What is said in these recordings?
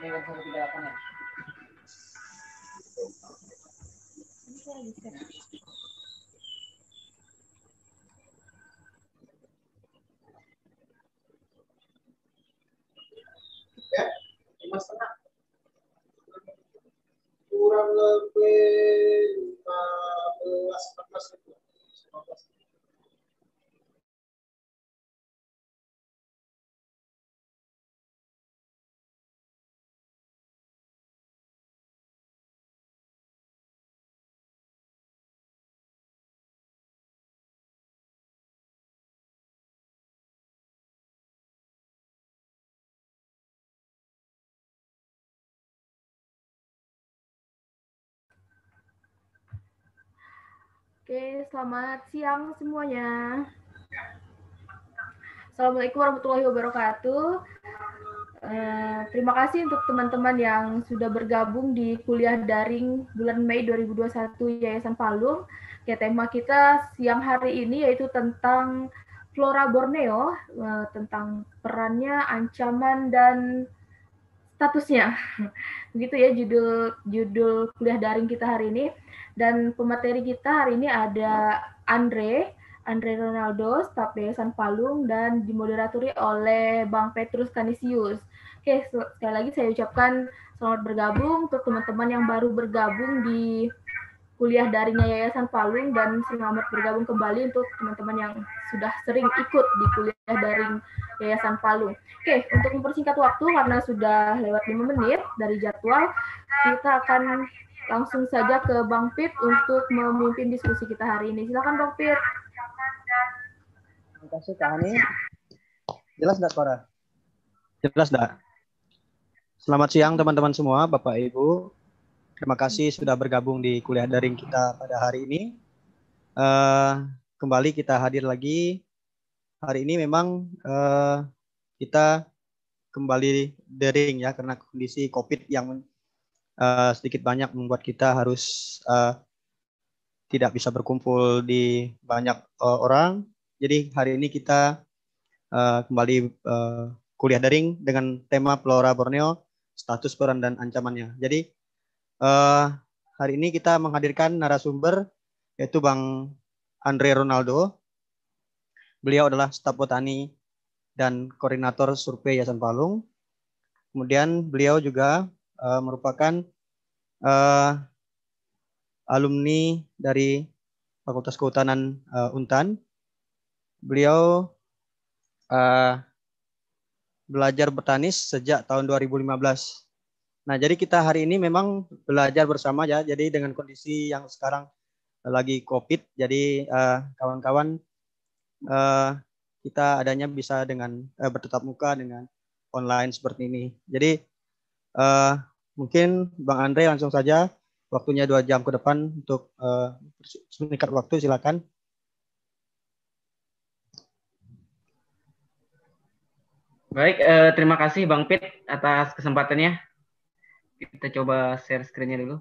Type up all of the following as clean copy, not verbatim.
Ya, 5,5. Kurang lebih 15-14 ribu. Oke, selamat siang semuanya. Assalamualaikum warahmatullahi wabarakatuh. Terima kasih untuk teman-teman yang sudah bergabung di kuliah daring bulan Mei 2021 Yayasan Palung. Ya, tema kita siang hari ini yaitu tentang flora Borneo, tentang perannya, ancaman, dan statusnya. Begitu ya judul kuliah daring kita hari ini. Dan pemateri kita hari ini ada Andre Ronaldo, staf Yayasan Palung, dan dimoderatori oleh Bang Petrus Kanisius. Oke, sekali lagi saya ucapkan selamat bergabung untuk teman-teman yang baru bergabung di kuliah daringnya Yayasan Palung, dan selamat bergabung kembali untuk teman-teman yang sudah sering ikut di kuliah daring Yayasan Palung. Oke, untuk mempersingkat waktu karena sudah lewat 5 menit dari jadwal, kita akan langsung saja ke Bang Pit untuk memimpin diskusi kita hari ini. Silakan Bang Pit. Terima kasih Kak Ani. Jelas enggak suara? Jelas enggak? Selamat siang teman-teman semua, Bapak Ibu. Terima kasih sudah bergabung di kuliah daring kita pada hari ini. Kembali kita hadir lagi. Hari ini memang kita kembali daring ya, karena kondisi COVID yang sedikit banyak membuat kita harus tidak bisa berkumpul di banyak orang. Jadi hari ini kita kembali kuliah daring dengan tema Flora Borneo, status, peran, dan ancamannya. Jadi hari ini kita menghadirkan narasumber yaitu Bang Andre Ronaldo. Beliau adalah staf botani dan koordinator survei Yayasan Palung. Kemudian beliau juga merupakan alumni dari Fakultas Kehutanan Untan. Beliau belajar botanis sejak tahun 2015. Nah, jadi kita hari ini memang belajar bersama ya. Jadi dengan kondisi yang sekarang lagi COVID, jadi kawan-kawan kita adanya bisa dengan bertatap muka dengan online seperti ini. Jadi mungkin Bang Andre langsung saja, waktunya 2 jam ke depan untuk singkat waktu, silakan. Baik, terima kasih Bang Pit atas kesempatannya. Kita coba share screen-nya dulu.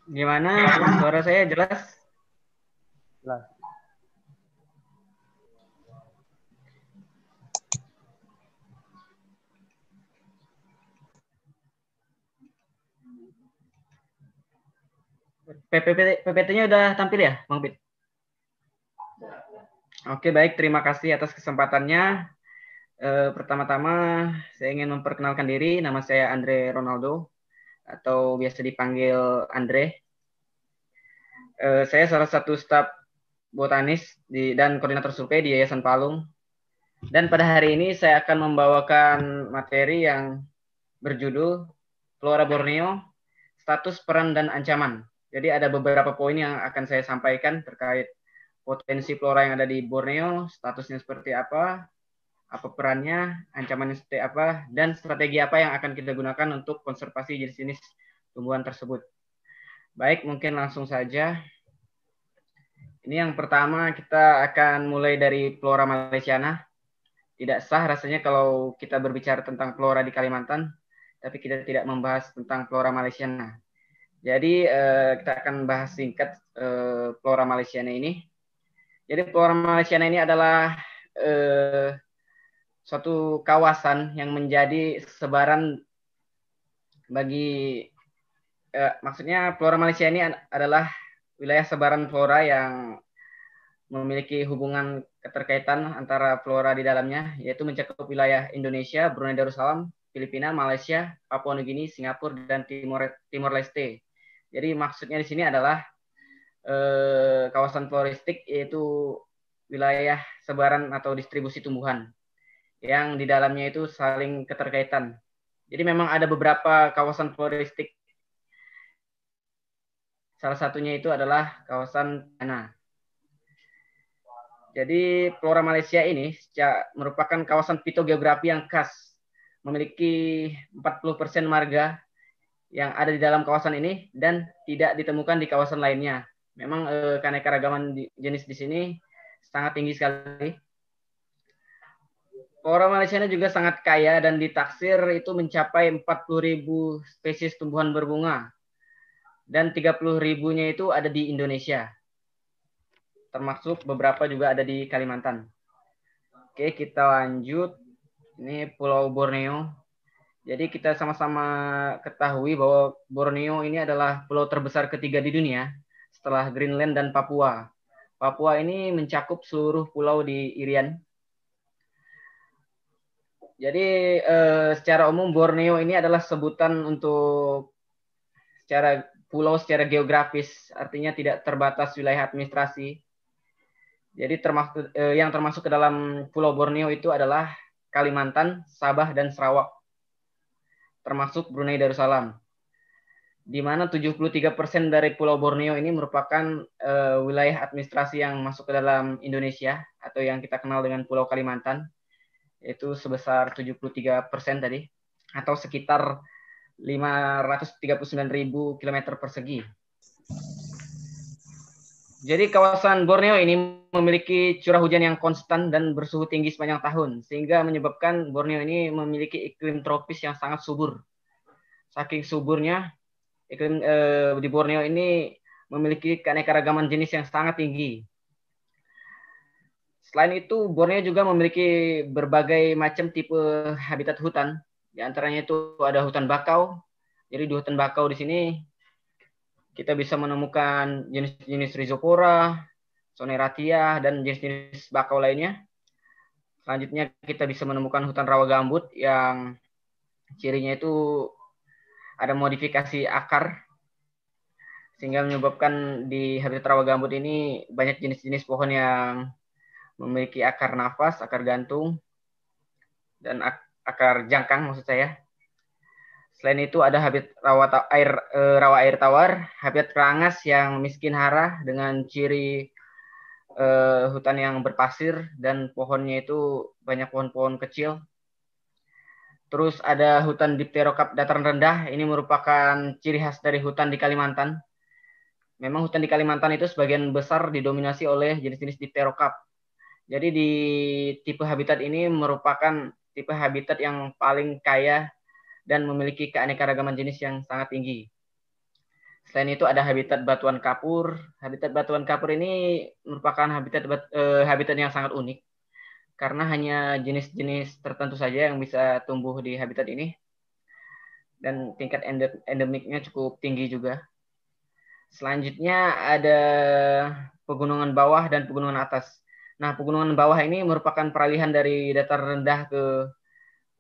Gimana? Suara saya jelas? Jelas. PPT-nya udah tampil ya, Bang Pit? Oke, baik. Terima kasih atas kesempatannya. Pertama-tama saya ingin memperkenalkan diri. Nama saya Andre Ronaldo atau biasa dipanggil Andre. Saya salah satu staf botanis dan koordinator survei di Yayasan Palung. Dan pada hari ini saya akan membawakan materi yang berjudul Flora Borneo, status, peran, dan ancaman. Jadi ada beberapa poin yang akan saya sampaikan terkait potensi flora yang ada di Borneo, statusnya seperti apa perannya, ancamannya seperti apa, dan strategi apa yang akan kita gunakan untuk konservasi jenis-jenis tumbuhan tersebut. Baik, mungkin langsung saja. Ini yang pertama, kita akan mulai dari flora malaysiana. Tidak sah rasanya kalau kita berbicara tentang flora di Kalimantan, tapi kita tidak membahas tentang flora malaysiana. Jadi kita akan bahas singkat flora malaysiana ini. Jadi flora malaysiana ini adalah suatu kawasan yang menjadi sebaran bagi maksudnya flora Malaysia ini adalah wilayah sebaran flora yang memiliki hubungan keterkaitan antara flora di dalamnya, yaitu mencakup wilayah Indonesia, Brunei Darussalam, Filipina, Malaysia, Papua Nugini, Singapura, dan Timor Leste. Jadi maksudnya di sini adalah kawasan floristik, yaitu wilayah sebaran atau distribusi tumbuhan yang di dalamnya itu saling keterkaitan. Jadi memang ada beberapa kawasan floristik. Salah satunya itu adalah kawasan Tanah. Jadi flora Malaysia ini merupakan kawasan fitogeografi yang khas, memiliki 40% marga yang ada di dalam kawasan ini dan tidak ditemukan di kawasan lainnya. Memang keanekaragaman jenis di sini sangat tinggi sekali. Flora Malaysia ini juga sangat kaya dan ditaksir itu mencapai 40.000 spesies tumbuhan berbunga dan 30.000-nya itu ada di Indonesia. Termasuk beberapa juga ada di Kalimantan. Oke, kita lanjut. Ini Pulau Borneo. Jadi kita sama-sama ketahui bahwa Borneo ini adalah pulau terbesar ketiga di dunia setelah Greenland dan Papua. Papua ini mencakup seluruh pulau di Irian. Jadi secara umum Borneo ini adalah sebutan untuk pulau secara geografis, artinya tidak terbatas wilayah administrasi. Jadi yang termasuk ke dalam Pulau Borneo itu adalah Kalimantan, Sabah, dan Sarawak, termasuk Brunei Darussalam. Di mana 73% dari Pulau Borneo ini merupakan wilayah administrasi yang masuk ke dalam Indonesia atau yang kita kenal dengan Pulau Kalimantan, yaitu sebesar 73% tadi, atau sekitar 539.000 km persegi. Jadi kawasan Borneo ini memiliki curah hujan yang konstan dan bersuhu tinggi sepanjang tahun, sehingga menyebabkan Borneo ini memiliki iklim tropis yang sangat subur. Saking suburnya, iklim di Borneo ini memiliki keanekaragaman jenis yang sangat tinggi. Selain itu, Borneo juga memiliki berbagai macam tipe habitat hutan. Di antaranya itu ada hutan bakau. Jadi di hutan bakau di sini kita bisa menemukan jenis-jenis Rhizopora, Soneratia, dan jenis-jenis bakau lainnya. Selanjutnya kita bisa menemukan hutan rawa gambut yang cirinya itu ada modifikasi akar, sehingga menyebabkan di habitat rawa gambut ini banyak jenis-jenis pohon yang memiliki akar nafas, akar gantung, dan akar jangkang maksud saya. Selain itu ada habitat rawa air tawar, habitat perangas yang miskin hara dengan ciri hutan yang berpasir dan pohonnya itu banyak pohon-pohon kecil. Terus ada hutan dipterokarp dataran rendah, ini merupakan ciri khas dari hutan di Kalimantan. Memang hutan di Kalimantan itu sebagian besar didominasi oleh jenis-jenis dipterokarp. Jadi di tipe habitat ini merupakan tipe habitat yang paling kaya dan memiliki keanekaragaman jenis yang sangat tinggi. Selain itu ada habitat batuan kapur. Habitat batuan kapur ini merupakan habitat yang sangat unik karena hanya jenis-jenis tertentu saja yang bisa tumbuh di habitat ini dan tingkat endemiknya cukup tinggi juga. Selanjutnya ada pegunungan bawah dan pegunungan atas. Nah, pegunungan bawah ini merupakan peralihan dari dataran rendah ke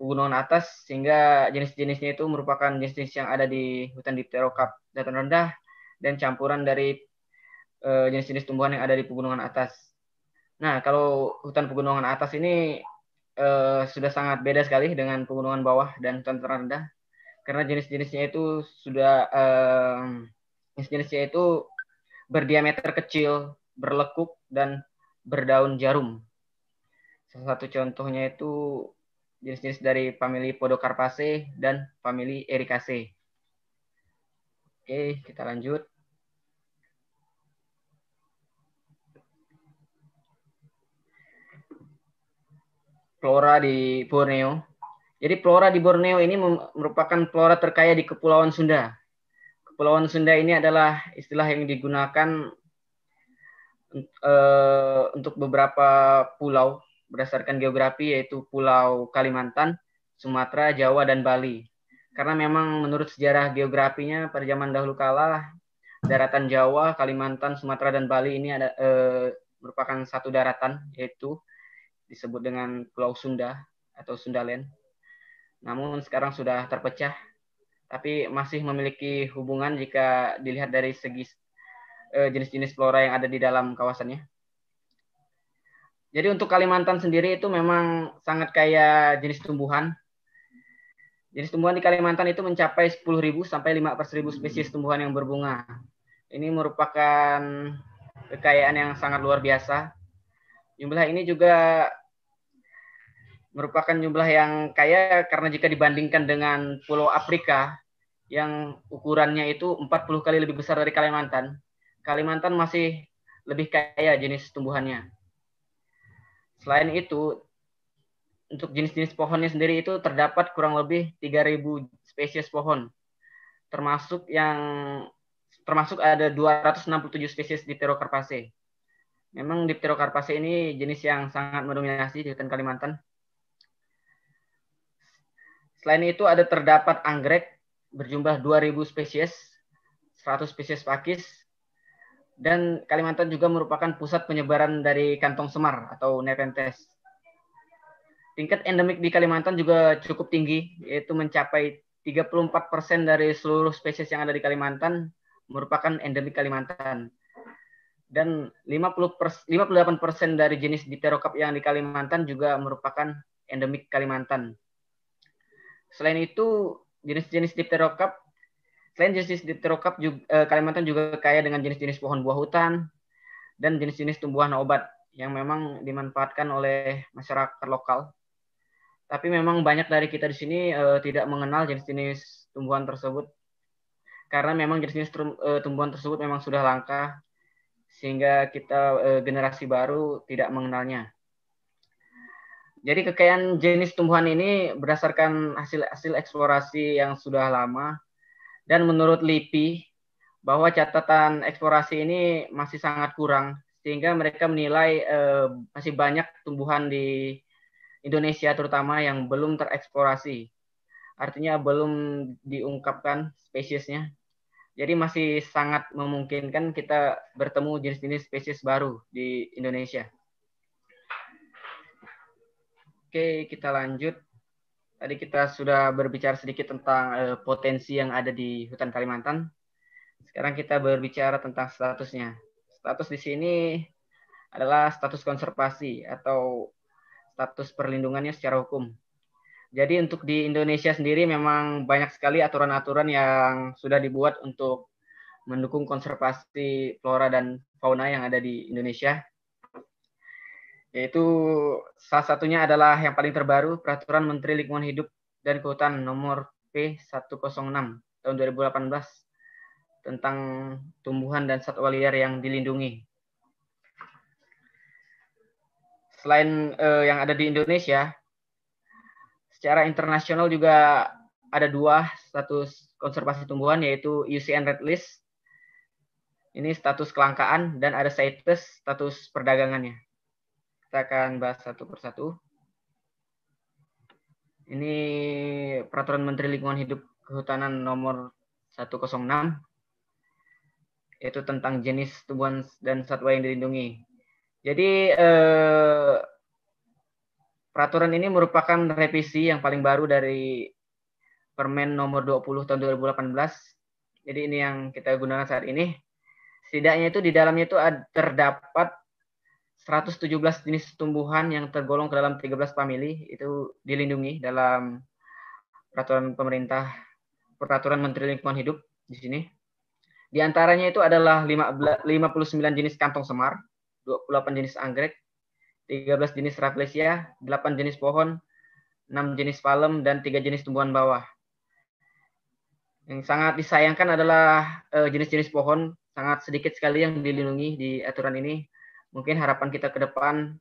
pegunungan atas, sehingga jenis-jenisnya itu merupakan jenis-jenis yang ada di hutan dipterokarp dataran rendah dan campuran dari jenis-jenis tumbuhan yang ada di pegunungan atas. Nah, kalau hutan pegunungan atas ini sudah sangat beda sekali dengan pegunungan bawah dan hutan dataran rendah, karena jenis-jenisnya itu berdiameter kecil, berlekuk, dan berdaun jarum. Salah satu contohnya itu jenis-jenis dari famili Podocarpaceae dan famili Ericaceae. Oke, kita lanjut. Flora di Borneo. Jadi flora di Borneo ini merupakan flora terkaya di Kepulauan Sunda. Kepulauan Sunda ini adalah istilah yang digunakan untuk beberapa pulau berdasarkan geografi, yaitu Pulau Kalimantan, Sumatera, Jawa, dan Bali. Karena memang menurut sejarah geografinya pada zaman dahulu kala, daratan Jawa, Kalimantan, Sumatera, dan Bali ini merupakan satu daratan, yaitu disebut dengan Pulau Sunda atau Sundaland. Namun sekarang sudah terpecah, tapi masih memiliki hubungan jika dilihat dari segi jenis-jenis flora yang ada di dalam kawasannya. Jadi untuk Kalimantan sendiri itu memang sangat kaya jenis tumbuhan. Jenis tumbuhan di Kalimantan itu mencapai 10.000 sampai 15.000 spesies tumbuhan yang berbunga. Ini merupakan kekayaan yang sangat luar biasa. Jumlah ini juga merupakan jumlah yang kaya karena jika dibandingkan dengan Pulau Afrika yang ukurannya itu 40 kali lebih besar dari Kalimantan, Kalimantan masih lebih kaya jenis tumbuhannya. Selain itu, untuk jenis-jenis pohonnya sendiri itu terdapat kurang lebih 3.000 spesies pohon, termasuk ada 267 spesies Dipterocarpaceae. Memang Dipterocarpaceae ini jenis yang sangat mendominasi di hutan Kalimantan. Selain itu ada terdapat anggrek berjumlah 2.000 spesies, 100 spesies pakis, dan Kalimantan juga merupakan pusat penyebaran dari kantong semar atau Nepenthes. Tingkat endemik di Kalimantan juga cukup tinggi, yaitu mencapai 34% dari seluruh spesies yang ada di Kalimantan merupakan endemik Kalimantan. Dan 58% dari jenis Dipterocarp yang di Kalimantan juga merupakan endemik Kalimantan. Selain itu, jenis-jenis Dipterocarp, Kalimantan juga kaya dengan jenis-jenis pohon buah hutan dan jenis-jenis tumbuhan obat yang memang dimanfaatkan oleh masyarakat lokal. Tapi memang banyak dari kita di sini tidak mengenal jenis-jenis tumbuhan tersebut. Karena memang jenis-jenis tumbuhan tersebut memang sudah langka, sehingga kita generasi baru tidak mengenalnya. Jadi kekayaan jenis tumbuhan ini berdasarkan hasil eksplorasi yang sudah lama. Dan menurut LIPI, bahwa catatan eksplorasi ini masih sangat kurang, sehingga mereka menilai masih banyak tumbuhan di Indonesia terutama yang belum tereksplorasi. Artinya belum diungkapkan spesiesnya. Jadi masih sangat memungkinkan kita bertemu jenis-jenis spesies baru di Indonesia. Oke, kita lanjut. Tadi kita sudah berbicara sedikit tentang potensi yang ada di hutan Kalimantan. Sekarang kita berbicara tentang statusnya. Status di sini adalah status konservasi atau status perlindungannya secara hukum. Jadi untuk di Indonesia sendiri memang banyak sekali aturan-aturan yang sudah dibuat untuk mendukung konservasi flora dan fauna yang ada di Indonesia. Yaitu salah satunya adalah yang paling terbaru, Peraturan Menteri Lingkungan Hidup dan Kehutanan nomor P106 tahun 2018 tentang tumbuhan dan satwa liar yang dilindungi. Selain yang ada di Indonesia, secara internasional juga ada 2 status konservasi tumbuhan, yaitu IUCN Red List, ini status kelangkaan, dan ada CITES, status perdagangannya. Kita akan bahas satu persatu. Ini Peraturan Menteri Lingkungan Hidup Kehutanan nomor 106, yaitu tentang jenis tumbuhan dan satwa yang dilindungi. Jadi peraturan ini merupakan revisi yang paling baru dari Permen nomor 20 tahun 2018. Jadi ini yang kita gunakan saat ini. Setidaknya itu di dalamnya itu terdapat 117 jenis tumbuhan yang tergolong ke dalam 13 famili itu dilindungi dalam peraturan pemerintah, Peraturan Menteri Lingkungan Hidup di sini. Di antaranya itu adalah 59 jenis kantong semar, 28 jenis anggrek, 13 jenis Rafflesia, 8 jenis pohon, 6 jenis palem, dan 3 jenis tumbuhan bawah. Yang sangat disayangkan adalah jenis-jenis pohon sangat sedikit sekali yang dilindungi di aturan ini. Mungkin harapan kita ke depan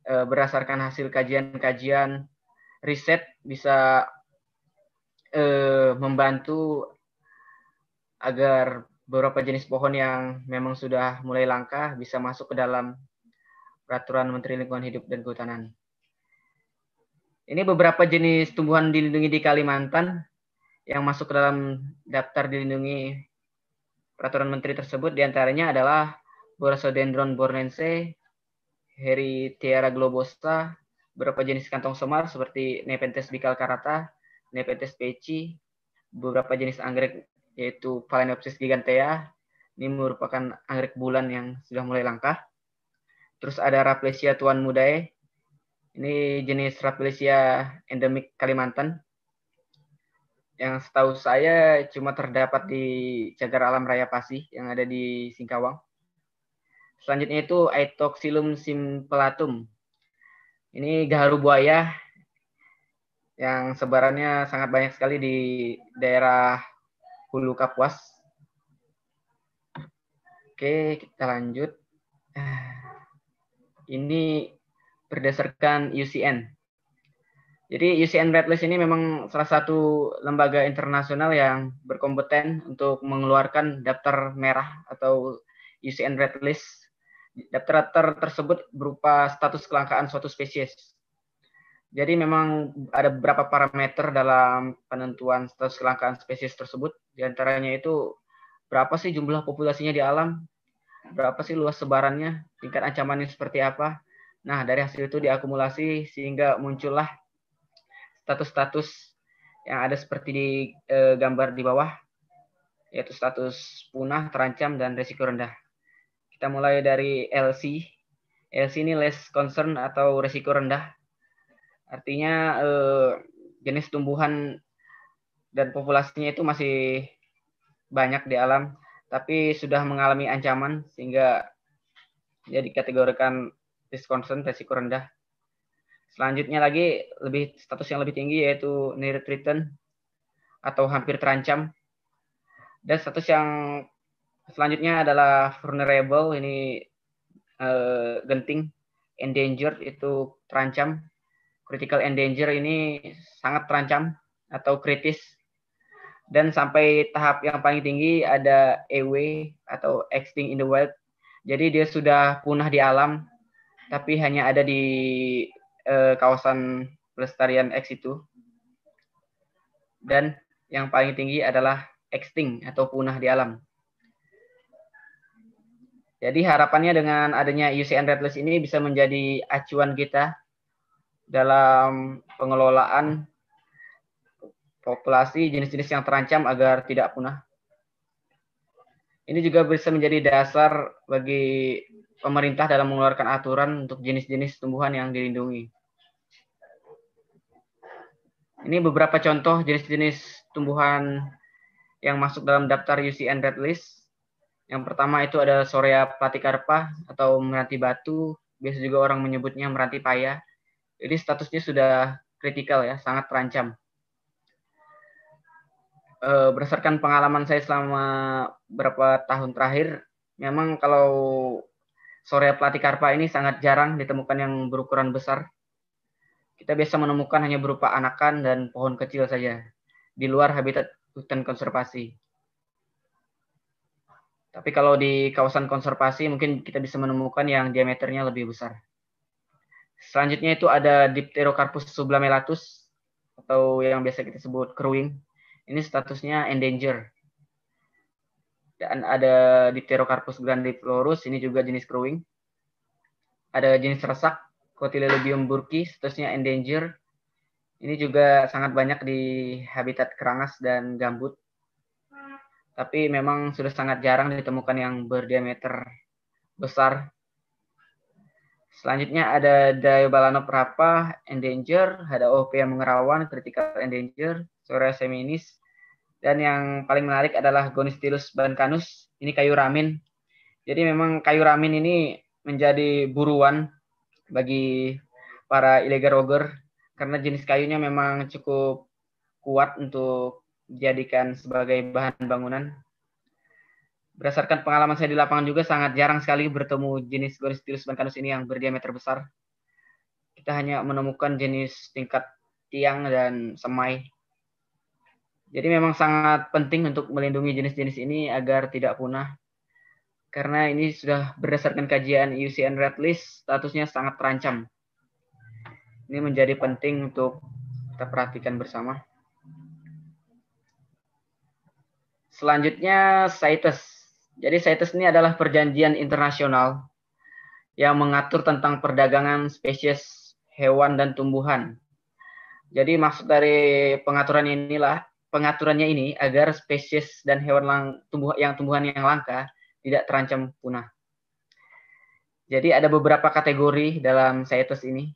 berdasarkan hasil kajian-kajian riset bisa membantu agar beberapa jenis pohon yang memang sudah mulai langka bisa masuk ke dalam Peraturan Menteri Lingkungan Hidup dan Kehutanan. Ini beberapa jenis tumbuhan dilindungi di Kalimantan yang masuk ke dalam daftar dilindungi peraturan menteri tersebut. Di antaranya adalah Borasodendron bornense, Heritiera globosa, beberapa jenis kantong semar seperti Nepenthes bicalcarata, Nepenthes peci, beberapa jenis anggrek yaitu Phalaenopsis gigantea. Ini merupakan anggrek bulan yang sudah mulai langka. Terus ada Raplesia tuan mudae. Ini jenis Raplesia endemik Kalimantan. Yang setahu saya cuma terdapat di Cagar Alam Raya Pasih yang ada di Singkawang. Selanjutnya itu Aetoxylum simpellatum. Ini gaharu buaya yang sebarannya sangat banyak sekali di daerah Hulu Kapuas. Oke, kita lanjut. Ini berdasarkan UCN. Jadi UCN Red List ini memang salah satu lembaga internasional yang berkompeten untuk mengeluarkan daftar merah atau UCN Red List. Daftar tersebut berupa status kelangkaan suatu spesies. Jadi memang ada beberapa parameter dalam penentuan status kelangkaan spesies tersebut. Di antaranya itu berapa sih jumlah populasinya di alam, berapa sih luas sebarannya, tingkat ancamannya seperti apa. Nah, dari hasil itu diakumulasi sehingga muncullah status-status yang ada seperti di gambar di bawah, yaitu status punah, terancam, dan risiko rendah. Kita mulai dari LC. LC ini less concern atau risiko rendah. Artinya jenis tumbuhan dan populasinya itu masih banyak di alam, tapi sudah mengalami ancaman sehingga dia dikategorikan less concern, risiko rendah. Selanjutnya lagi status yang lebih tinggi yaitu near threatened atau hampir terancam. Dan status yang selanjutnya adalah vulnerable, ini genting. Endangered itu terancam. Critical endanger ini sangat terancam atau kritis. Dan sampai tahap yang paling tinggi ada EW atau extinct in the wild. Jadi dia sudah punah di alam, tapi hanya ada di kawasan pelestarian X itu. Dan yang paling tinggi adalah extinct atau punah di alam. Jadi harapannya dengan adanya UCN Red List ini bisa menjadi acuan kita dalam pengelolaan populasi jenis-jenis yang terancam agar tidak punah. Ini juga bisa menjadi dasar bagi pemerintah dalam mengeluarkan aturan untuk jenis-jenis tumbuhan yang dilindungi. Ini beberapa contoh jenis-jenis tumbuhan yang masuk dalam daftar UCN Red List. Yang pertama itu ada Sorea platycarpa atau meranti batu, biasa juga orang menyebutnya meranti paya. Jadi statusnya sudah kritikal ya, sangat terancam. Berdasarkan pengalaman saya selama beberapa tahun terakhir, memang kalau Sorea platycarpa ini sangat jarang ditemukan yang berukuran besar. Kita biasa menemukan hanya berupa anakan dan pohon kecil saja, di luar habitat hutan konservasi. Tapi kalau di kawasan konservasi mungkin kita bisa menemukan yang diameternya lebih besar. Selanjutnya itu ada Dipterocarpus sublamelatus atau yang biasa kita sebut keruing. Ini statusnya endanger. Dan ada Dipterocarpus grandiflorus, ini juga jenis keruing. Ada jenis resak, Cotyledobium burki, statusnya endanger. Ini juga sangat banyak di habitat kerangas dan gambut. Tapi memang sudah sangat jarang ditemukan yang berdiameter besar. Selanjutnya ada Diobalanoprapa endanger, ada Opea mengerawan critical endanger, Sorea seminis, dan yang paling menarik adalah Gonistilus bancanus. Ini kayu ramin. Jadi memang kayu ramin ini menjadi buruan bagi para illegal logger karena jenis kayunya memang cukup kuat untuk dijadikan sebagai bahan bangunan. Berdasarkan pengalaman saya di lapangan juga sangat jarang sekali bertemu jenis Gonistilus bancanus ini yang berdiameter besar. Kita hanya menemukan jenis tingkat tiang dan semai. Jadi memang sangat penting untuk melindungi jenis-jenis ini agar tidak punah. karena ini sudah berdasarkan kajian IUCN Red List, statusnya sangat terancam. Ini menjadi penting untuk kita perhatikan bersama. Selanjutnya CITES. Jadi CITES ini adalah perjanjian internasional yang mengatur tentang perdagangan spesies hewan dan tumbuhan. Jadi maksud dari pengaturannya ini agar spesies dan hewan tumbuhan yang langka tidak terancam punah. Jadi ada beberapa kategori dalam CITES ini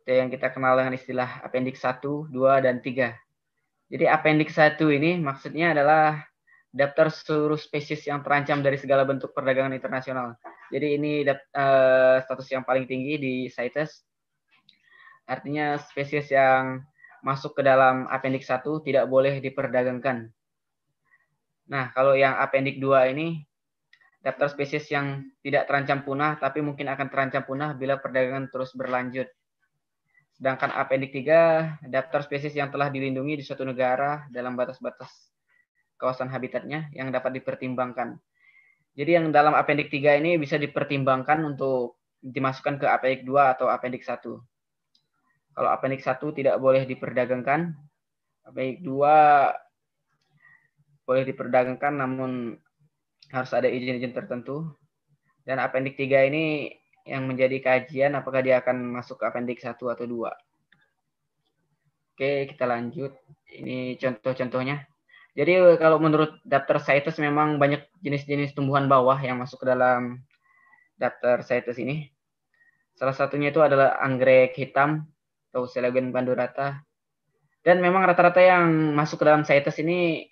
yang kita kenal dengan istilah Appendix 1, 2, dan 3. Jadi Appendix 1 ini maksudnya adalah daftar seluruh spesies yang terancam dari segala bentuk perdagangan internasional. Jadi ini status yang paling tinggi di CITES. Artinya spesies yang masuk ke dalam Appendix 1 tidak boleh diperdagangkan. Nah, kalau yang Appendix 2 ini daftar spesies yang tidak terancam punah tapi mungkin akan terancam punah bila perdagangan terus berlanjut. Sedangkan Appendix 3 daftar spesies yang telah dilindungi di suatu negara dalam batas-batas kawasan habitatnya yang dapat dipertimbangkan. Jadi yang dalam Appendix 3 ini bisa dipertimbangkan untuk dimasukkan ke Appendix 2 atau Appendix 1. Kalau Appendix 1 tidak boleh diperdagangkan, Appendix 2 boleh diperdagangkan namun harus ada izin-izin tertentu. Dan Appendix 3 ini yang menjadi kajian apakah dia akan masuk ke Appendix 1 atau 2. Oke, kita lanjut. Ini contoh-contohnya. Jadi kalau menurut daftar CITES memang banyak jenis-jenis tumbuhan bawah yang masuk ke dalam daftar CITES ini. Salah satunya itu adalah anggrek hitam atau Selogen pandurata. Dan memang rata-rata yang masuk ke dalam CITES ini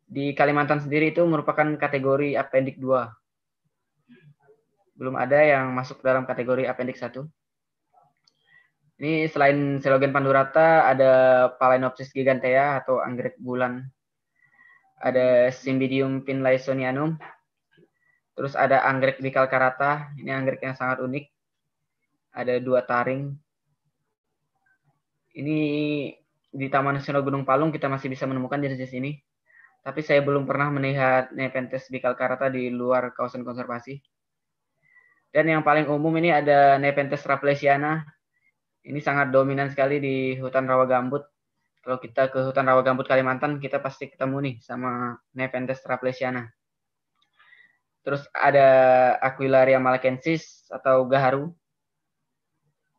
di Kalimantan sendiri itu merupakan kategori Appendix 2. Belum ada yang masuk dalam kategori Appendix 1. Ini selain Selogen pandurata, ada Phalaenopsis gigantea atau anggrek bulan. Ada Cymbidium finlaysonianum. Terus ada anggrek bicalcarata. Ini anggrek yang sangat unik. Ada 2 taring. Ini di Taman Nasional Gunung Palung kita masih bisa menemukan jenis-jenis ini. Tapi saya belum pernah melihat Nepenthes bicalcarata di luar kawasan konservasi. Dan yang paling umum ini ada Nepenthes rafflesiana. Ini sangat dominan sekali di hutan rawa gambut. Kalau kita ke hutan rawa gambut Kalimantan, kita pasti ketemu nih sama Nepenthes rafflesiana. Terus ada Aquilaria malacensis atau gaharu.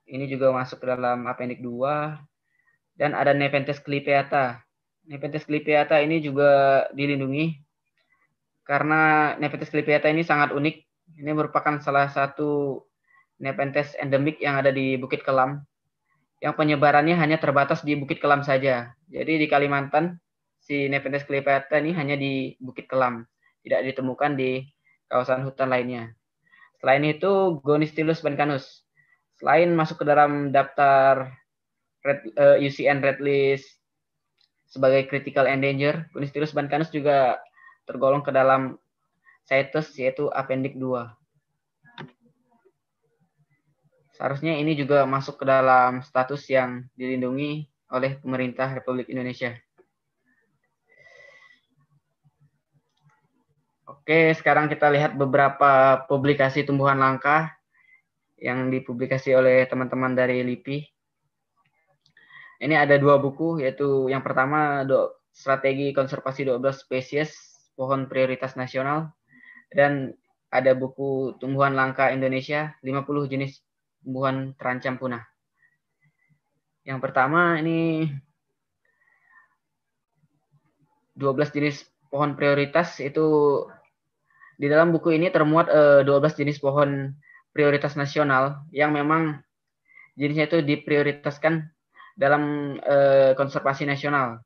Ini juga masuk ke dalam Appendix 2. Dan ada Nepenthes clypeata. Nepenthes clypeata ini juga dilindungi karena Nepenthes clypeata ini sangat unik. Ini merupakan salah satu Nepenthes endemik yang ada di Bukit Kelam, yang penyebarannya hanya terbatas di Bukit Kelam saja. Jadi di Kalimantan, si Nepenthes clypeata ini hanya di Bukit Kelam, tidak ditemukan di kawasan hutan lainnya. Selain itu, Gonistylus bancanus. Selain masuk ke dalam daftar IUCN Red List sebagai critical endanger, Gonistylus bancanus juga tergolong ke dalam CITES yaitu Appendix 2. Seharusnya ini juga masuk ke dalam status yang dilindungi oleh pemerintah Republik Indonesia. Oke, sekarang kita lihat beberapa publikasi tumbuhan langka yang dipublikasi oleh teman-teman dari LIPI. Ini ada 2 buku, yaitu yang pertama Strategi Konservasi 12 Spesies Pohon Prioritas Nasional, dan ada buku Tumbuhan Langka Indonesia, 50 jenis tumbuhan terancam punah. Yang pertama ini 12 jenis pohon prioritas, itu di dalam buku ini termuat 12 jenis pohon prioritas nasional yang memang jenisnya itu diprioritaskan dalam konservasi nasional.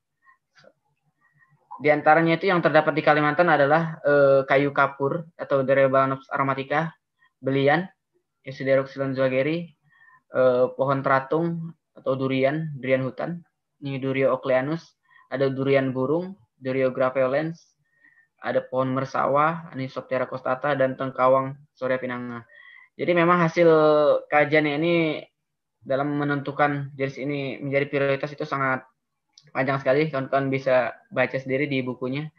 Di antaranya itu yang terdapat di Kalimantan adalah kayu kapur atau Derebalanopsis aromatica, belian, Eusideroxylon zwageri, pohon teratung atau durian hutan, ini Durio ocleanus, ada durian burung, Durio graveolens, ada pohon mersawah, Anisoptera costata, dan tengkawang Sorea pinanga. Jadi memang hasil kajian ini dalam menentukan jenis ini menjadi prioritas itu sangat panjang sekali, kawan-kawan bisa baca sendiri di bukunya.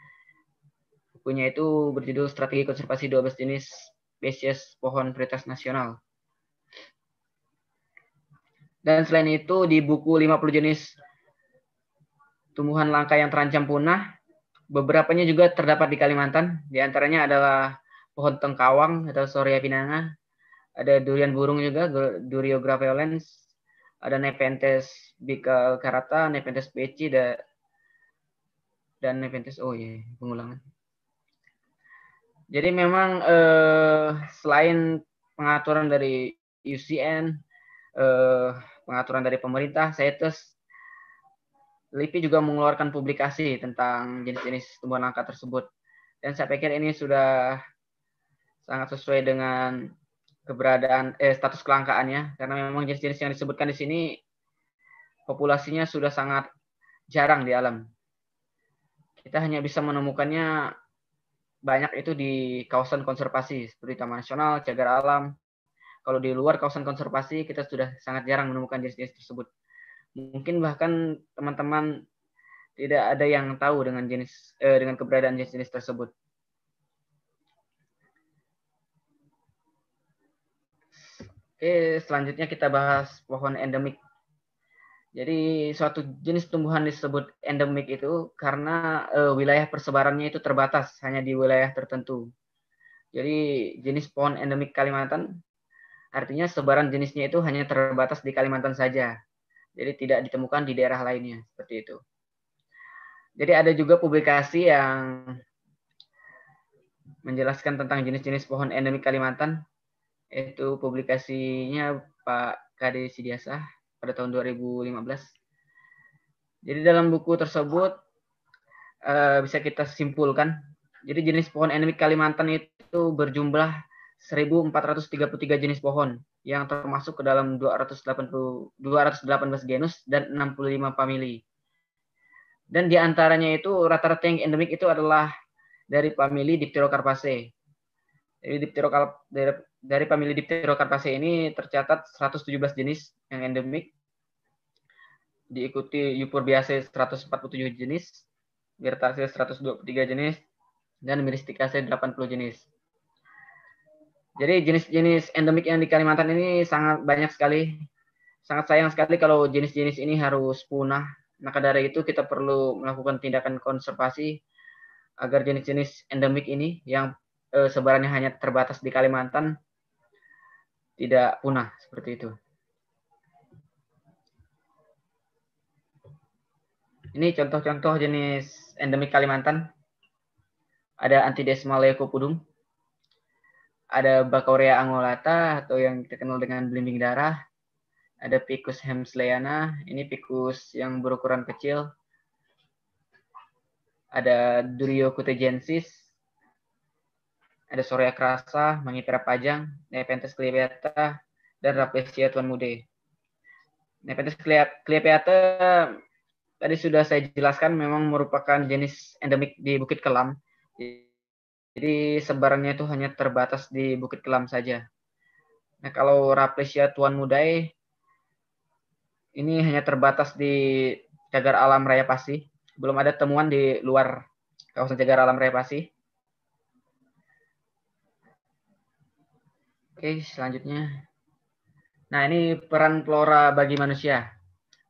Bukunya itu berjudul Strategi Konservasi 12 Jenis Spesies Pohon Prioritas Nasional. Dan selain itu di buku 50 jenis tumbuhan langka yang terancam punah, beberapanya juga terdapat di Kalimantan. Di antaranya adalah pohon tengkawang atau Sorea pinanga, ada durian burung juga, Durio graveolens, ada Nepenthes bicacarata, Nepenthes peci, dan Nepenthes, pengulangan. Jadi memang selain pengaturan dari UCN, pengaturan dari pemerintah, CITES, LIPI juga mengeluarkan publikasi tentang jenis-jenis tumbuhan langka tersebut. Dan saya pikir ini sudah sangat sesuai dengan keberadaan status kelangkaannya, karena memang jenis-jenis yang disebutkan di sini populasinya sudah sangat jarang di alam. Kita hanya bisa menemukannya banyak itu di kawasan konservasi seperti Taman Nasional, Cagar Alam. Kalau di luar kawasan konservasi kita sudah sangat jarang menemukan jenis-jenis tersebut. Mungkin bahkan teman-teman tidak ada yang tahu dengan dengan keberadaan jenis-jenis tersebut. Oke, selanjutnya kita bahas pohon endemik. Jadi suatu jenis tumbuhan disebut endemik itu karena wilayah persebarannya itu terbatas hanya di wilayah tertentu. Jadi jenis pohon endemik Kalimantan artinya sebaran jenisnya itu hanya terbatas di Kalimantan saja. Jadi tidak ditemukan di daerah lainnya, seperti itu. Jadi ada juga publikasi yang menjelaskan tentang jenis-jenis pohon endemik Kalimantan. Itu publikasinya Pak Kade Sidiasah pada tahun 2015. Jadi dalam buku tersebut bisa kita simpulkan. Jadi jenis pohon endemik Kalimantan itu berjumlah 1.433 jenis pohon yang termasuk ke dalam 218 genus dan 65 famili. Dan di antaranya itu rata-rata yang endemik itu adalah dari famili Dipterocarpaceae. Jadi dari famili Dipterocarpaceae ini tercatat 117 jenis yang endemik. Diikuti Euphorbiaceae 147 jenis, Myrtaceae 123 jenis, dan Myristicaceae 80 jenis. Jadi jenis-jenis endemik yang di Kalimantan ini sangat banyak sekali. Sangat sayang sekali kalau jenis-jenis ini harus punah. Maka dari itu kita perlu melakukan tindakan konservasi agar jenis-jenis endemik ini yang sebarannya hanya terbatas di Kalimantan tidak punah seperti itu. Ini contoh-contoh jenis endemik Kalimantan. Ada Antidesma leucopodum, ada Bacorea angulata atau yang kita kenal dengan belimbing darah. Ada Picus hemsleyana, ini Picus yang berukuran kecil. Ada Durio cutegensis, ada Sorea crassa, Mangifera pajang, Nepenthes clepeata, dan Rafflesia tuan mude. Nepenthes clepeata tadi sudah saya jelaskan memang merupakan jenis endemik di Bukit Kelam. Jadi sebarannya itu hanya terbatas di Bukit Kelam saja. Nah, kalau Rafflesia tuan mude ini hanya terbatas di Cagar Alam Raya Pasi. Belum ada temuan di luar kawasan Cagar Alam Raya Pasi. Oke, selanjutnya. Nah, ini peran flora bagi manusia.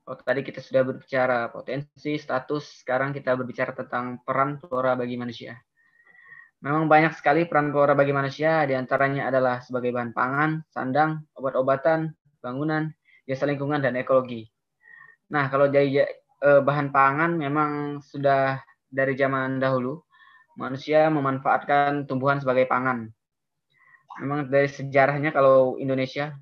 Tadi kita sudah berbicara potensi, status, sekarang kita berbicara tentang peran flora bagi manusia. Memang banyak sekali peran flora bagi manusia, diantaranya adalah sebagai bahan pangan, sandang, obat-obatan, bangunan, jasa lingkungan, dan ekologi. Nah, kalau dari bahan pangan memang sudah dari zaman dahulu, manusia memanfaatkan tumbuhan sebagai pangan. Memang dari sejarahnya kalau Indonesia,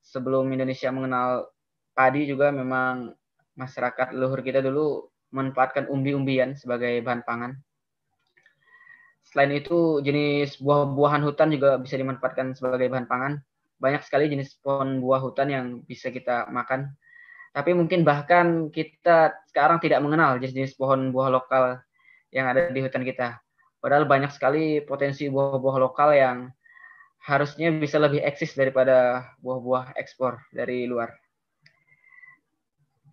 sebelum Indonesia mengenal padi juga memang masyarakat leluhur kita dulu memanfaatkan umbi-umbian sebagai bahan pangan. Selain itu, jenis buah-buahan hutan juga bisa dimanfaatkan sebagai bahan pangan. Banyak sekali jenis pohon buah hutan yang bisa kita makan. Tapi mungkin bahkan kita sekarang tidak mengenal jenis-jenis pohon buah lokal yang ada di hutan kita. Padahal banyak sekali potensi buah-buah lokal yang harusnya bisa lebih eksis daripada buah-buah ekspor dari luar.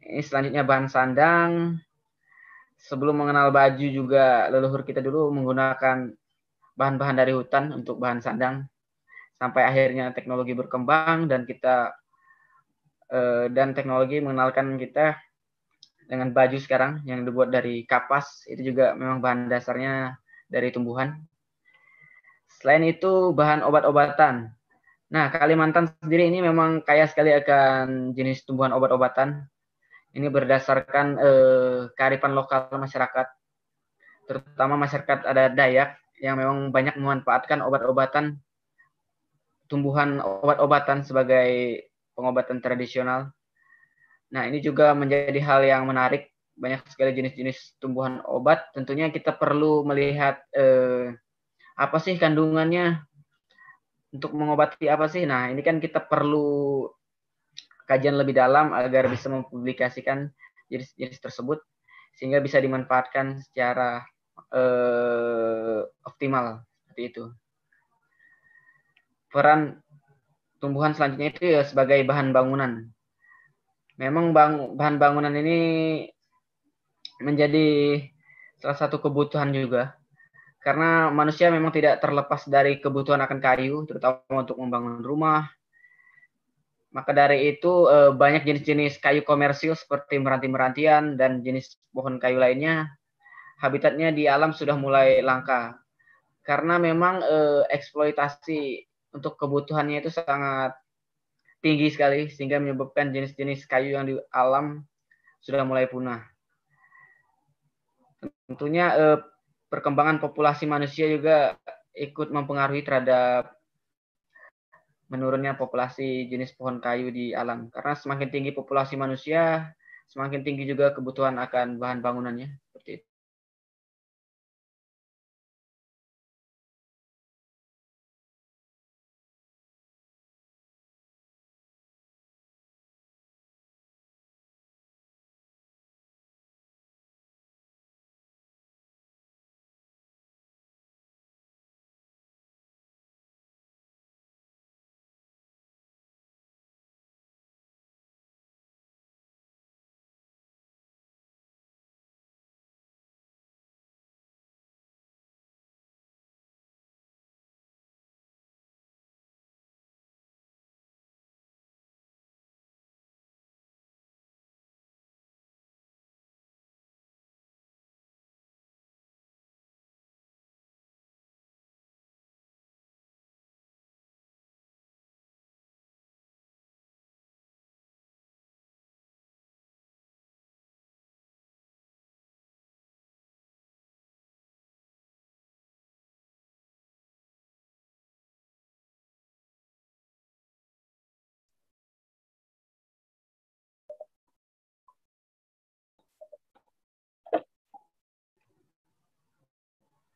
Ini selanjutnya bahan sandang. sebelum mengenal baju juga leluhur kita dulu menggunakan bahan-bahan dari hutan untuk bahan sandang, sampai akhirnya teknologi berkembang dan teknologi mengenalkan kita dengan baju sekarang yang dibuat dari kapas, itu juga memang bahan dasarnya dari tumbuhan. Selain itu bahan obat-obatan. Nah, Kalimantan sendiri ini memang kaya sekali akan jenis tumbuhan obat-obatan. Ini berdasarkan kearifan lokal masyarakat, terutama masyarakat adat Dayak yang memang banyak memanfaatkan obat-obatan, tumbuhan obat-obatan sebagai pengobatan tradisional. Nah, ini juga menjadi hal yang menarik. Banyak sekali jenis-jenis tumbuhan obat. Tentunya kita perlu melihat apa sih kandungannya, untuk mengobati apa sih. Nah, ini kan kita perlu kajian lebih dalam agar bisa mempublikasikan jenis-jenis tersebut sehingga bisa dimanfaatkan secara optimal, seperti itu. Peran tumbuhan selanjutnya itu ya sebagai bahan bangunan. Memang bahan bangunan ini menjadi salah satu kebutuhan juga, karena manusia memang tidak terlepas dari kebutuhan akan kayu, terutama untuk membangun rumah. Maka dari itu banyak jenis-jenis kayu komersil seperti meranti-merantian dan jenis pohon kayu lainnya, habitatnya di alam sudah mulai langka. Karena memang eksploitasi untuk kebutuhannya itu sangat tinggi sekali, sehingga menyebabkan jenis-jenis kayu yang di alam sudah mulai punah. Tentunya perkembangan populasi manusia juga ikut mempengaruhi terhadap menurunnya populasi jenis pohon kayu di alam. Karena semakin tinggi populasi manusia, semakin tinggi juga kebutuhan akan bahan bangunannya. Seperti itu.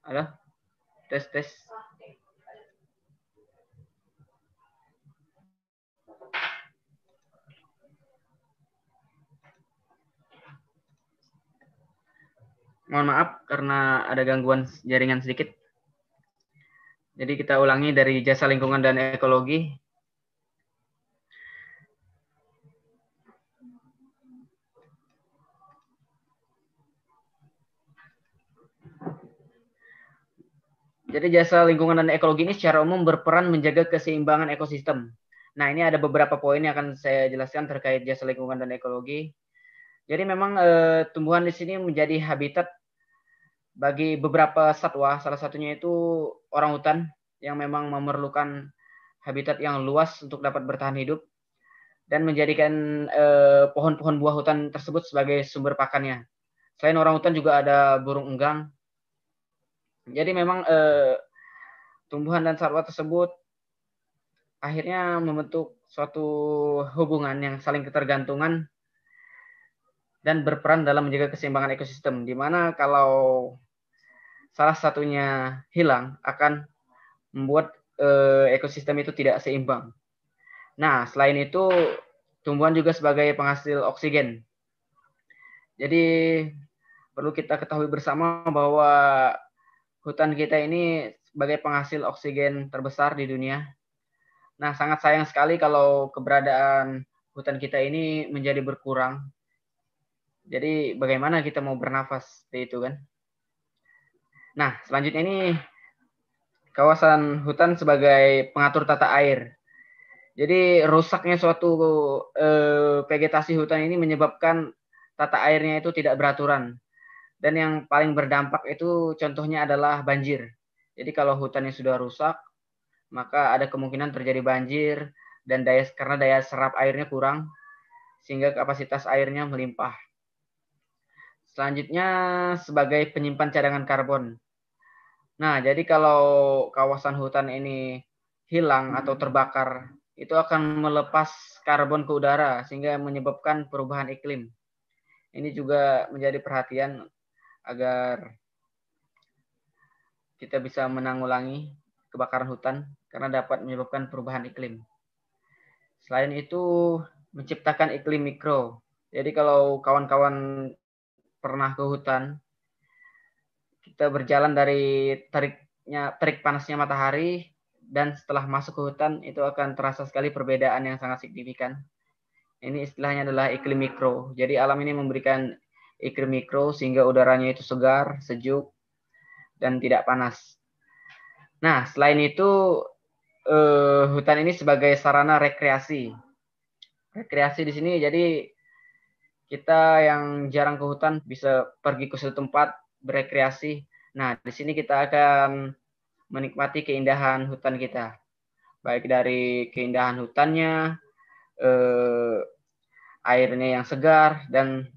Halo? Tes. Mohon maaf karena ada gangguan jaringan sedikit. Jadi kita ulangi dari Jasa Lingkungan dan Ekologi. Jadi Jasa Lingkungan dan Ekologi ini secara umum berperan menjaga keseimbangan ekosistem. Nah, ini ada beberapa poin yang akan saya jelaskan terkait Jasa Lingkungan dan Ekologi. Jadi memang tumbuhan di sini menjadi habitat bagi beberapa satwa, salah satunya itu orangutan yang memang memerlukan habitat yang luas untuk dapat bertahan hidup dan menjadikan pohon-pohon buah hutan tersebut sebagai sumber pakannya. Selain orangutan juga ada burung enggang. Jadi memang tumbuhan dan satwa tersebut akhirnya membentuk suatu hubungan yang saling ketergantungan dan berperan dalam menjaga keseimbangan ekosistem, di mana kalau salah satunya hilang akan membuat ekosistem itu tidak seimbang. Nah, selain itu tumbuhan juga sebagai penghasil oksigen. Jadi perlu kita ketahui bersama bahwa hutan kita ini sebagai penghasil oksigen terbesar di dunia. Nah, sangat sayang sekali kalau keberadaan hutan kita ini menjadi berkurang. Jadi bagaimana kita mau bernafas seperti itu kan? Nah, selanjutnya ini kawasan hutan sebagai pengatur tata air. Jadi rusaknya suatu vegetasi hutan ini menyebabkan tata airnya itu tidak beraturan. Dan yang paling berdampak itu contohnya adalah banjir. Jadi kalau hutannya sudah rusak, maka ada kemungkinan terjadi banjir dan karena daya serap airnya kurang, sehingga kapasitas airnya melimpah. Selanjutnya sebagai penyimpan cadangan karbon. Nah, jadi kalau kawasan hutan ini hilang atau terbakar, itu akan melepas karbon ke udara sehingga menyebabkan perubahan iklim. Ini juga menjadi perhatian agar kita bisa menanggulangi kebakaran hutan karena dapat menyebabkan perubahan iklim. Selain itu, menciptakan iklim mikro. Jadi kalau kawan-kawan pernah ke hutan, kita berjalan dari terik panasnya matahari, dan setelah masuk ke hutan itu akan terasa sekali perbedaan yang sangat signifikan. Ini istilahnya adalah iklim mikro. Jadi alam ini memberikan iklim mikro sehingga udaranya itu segar, sejuk, dan tidak panas. Nah, selain itu hutan ini sebagai sarana rekreasi. Rekreasi di sini jadi kita yang jarang ke hutan bisa pergi ke suatu tempat berekreasi. Nah, di sini kita akan menikmati keindahan hutan kita. Baik dari keindahan hutannya, airnya yang segar, dan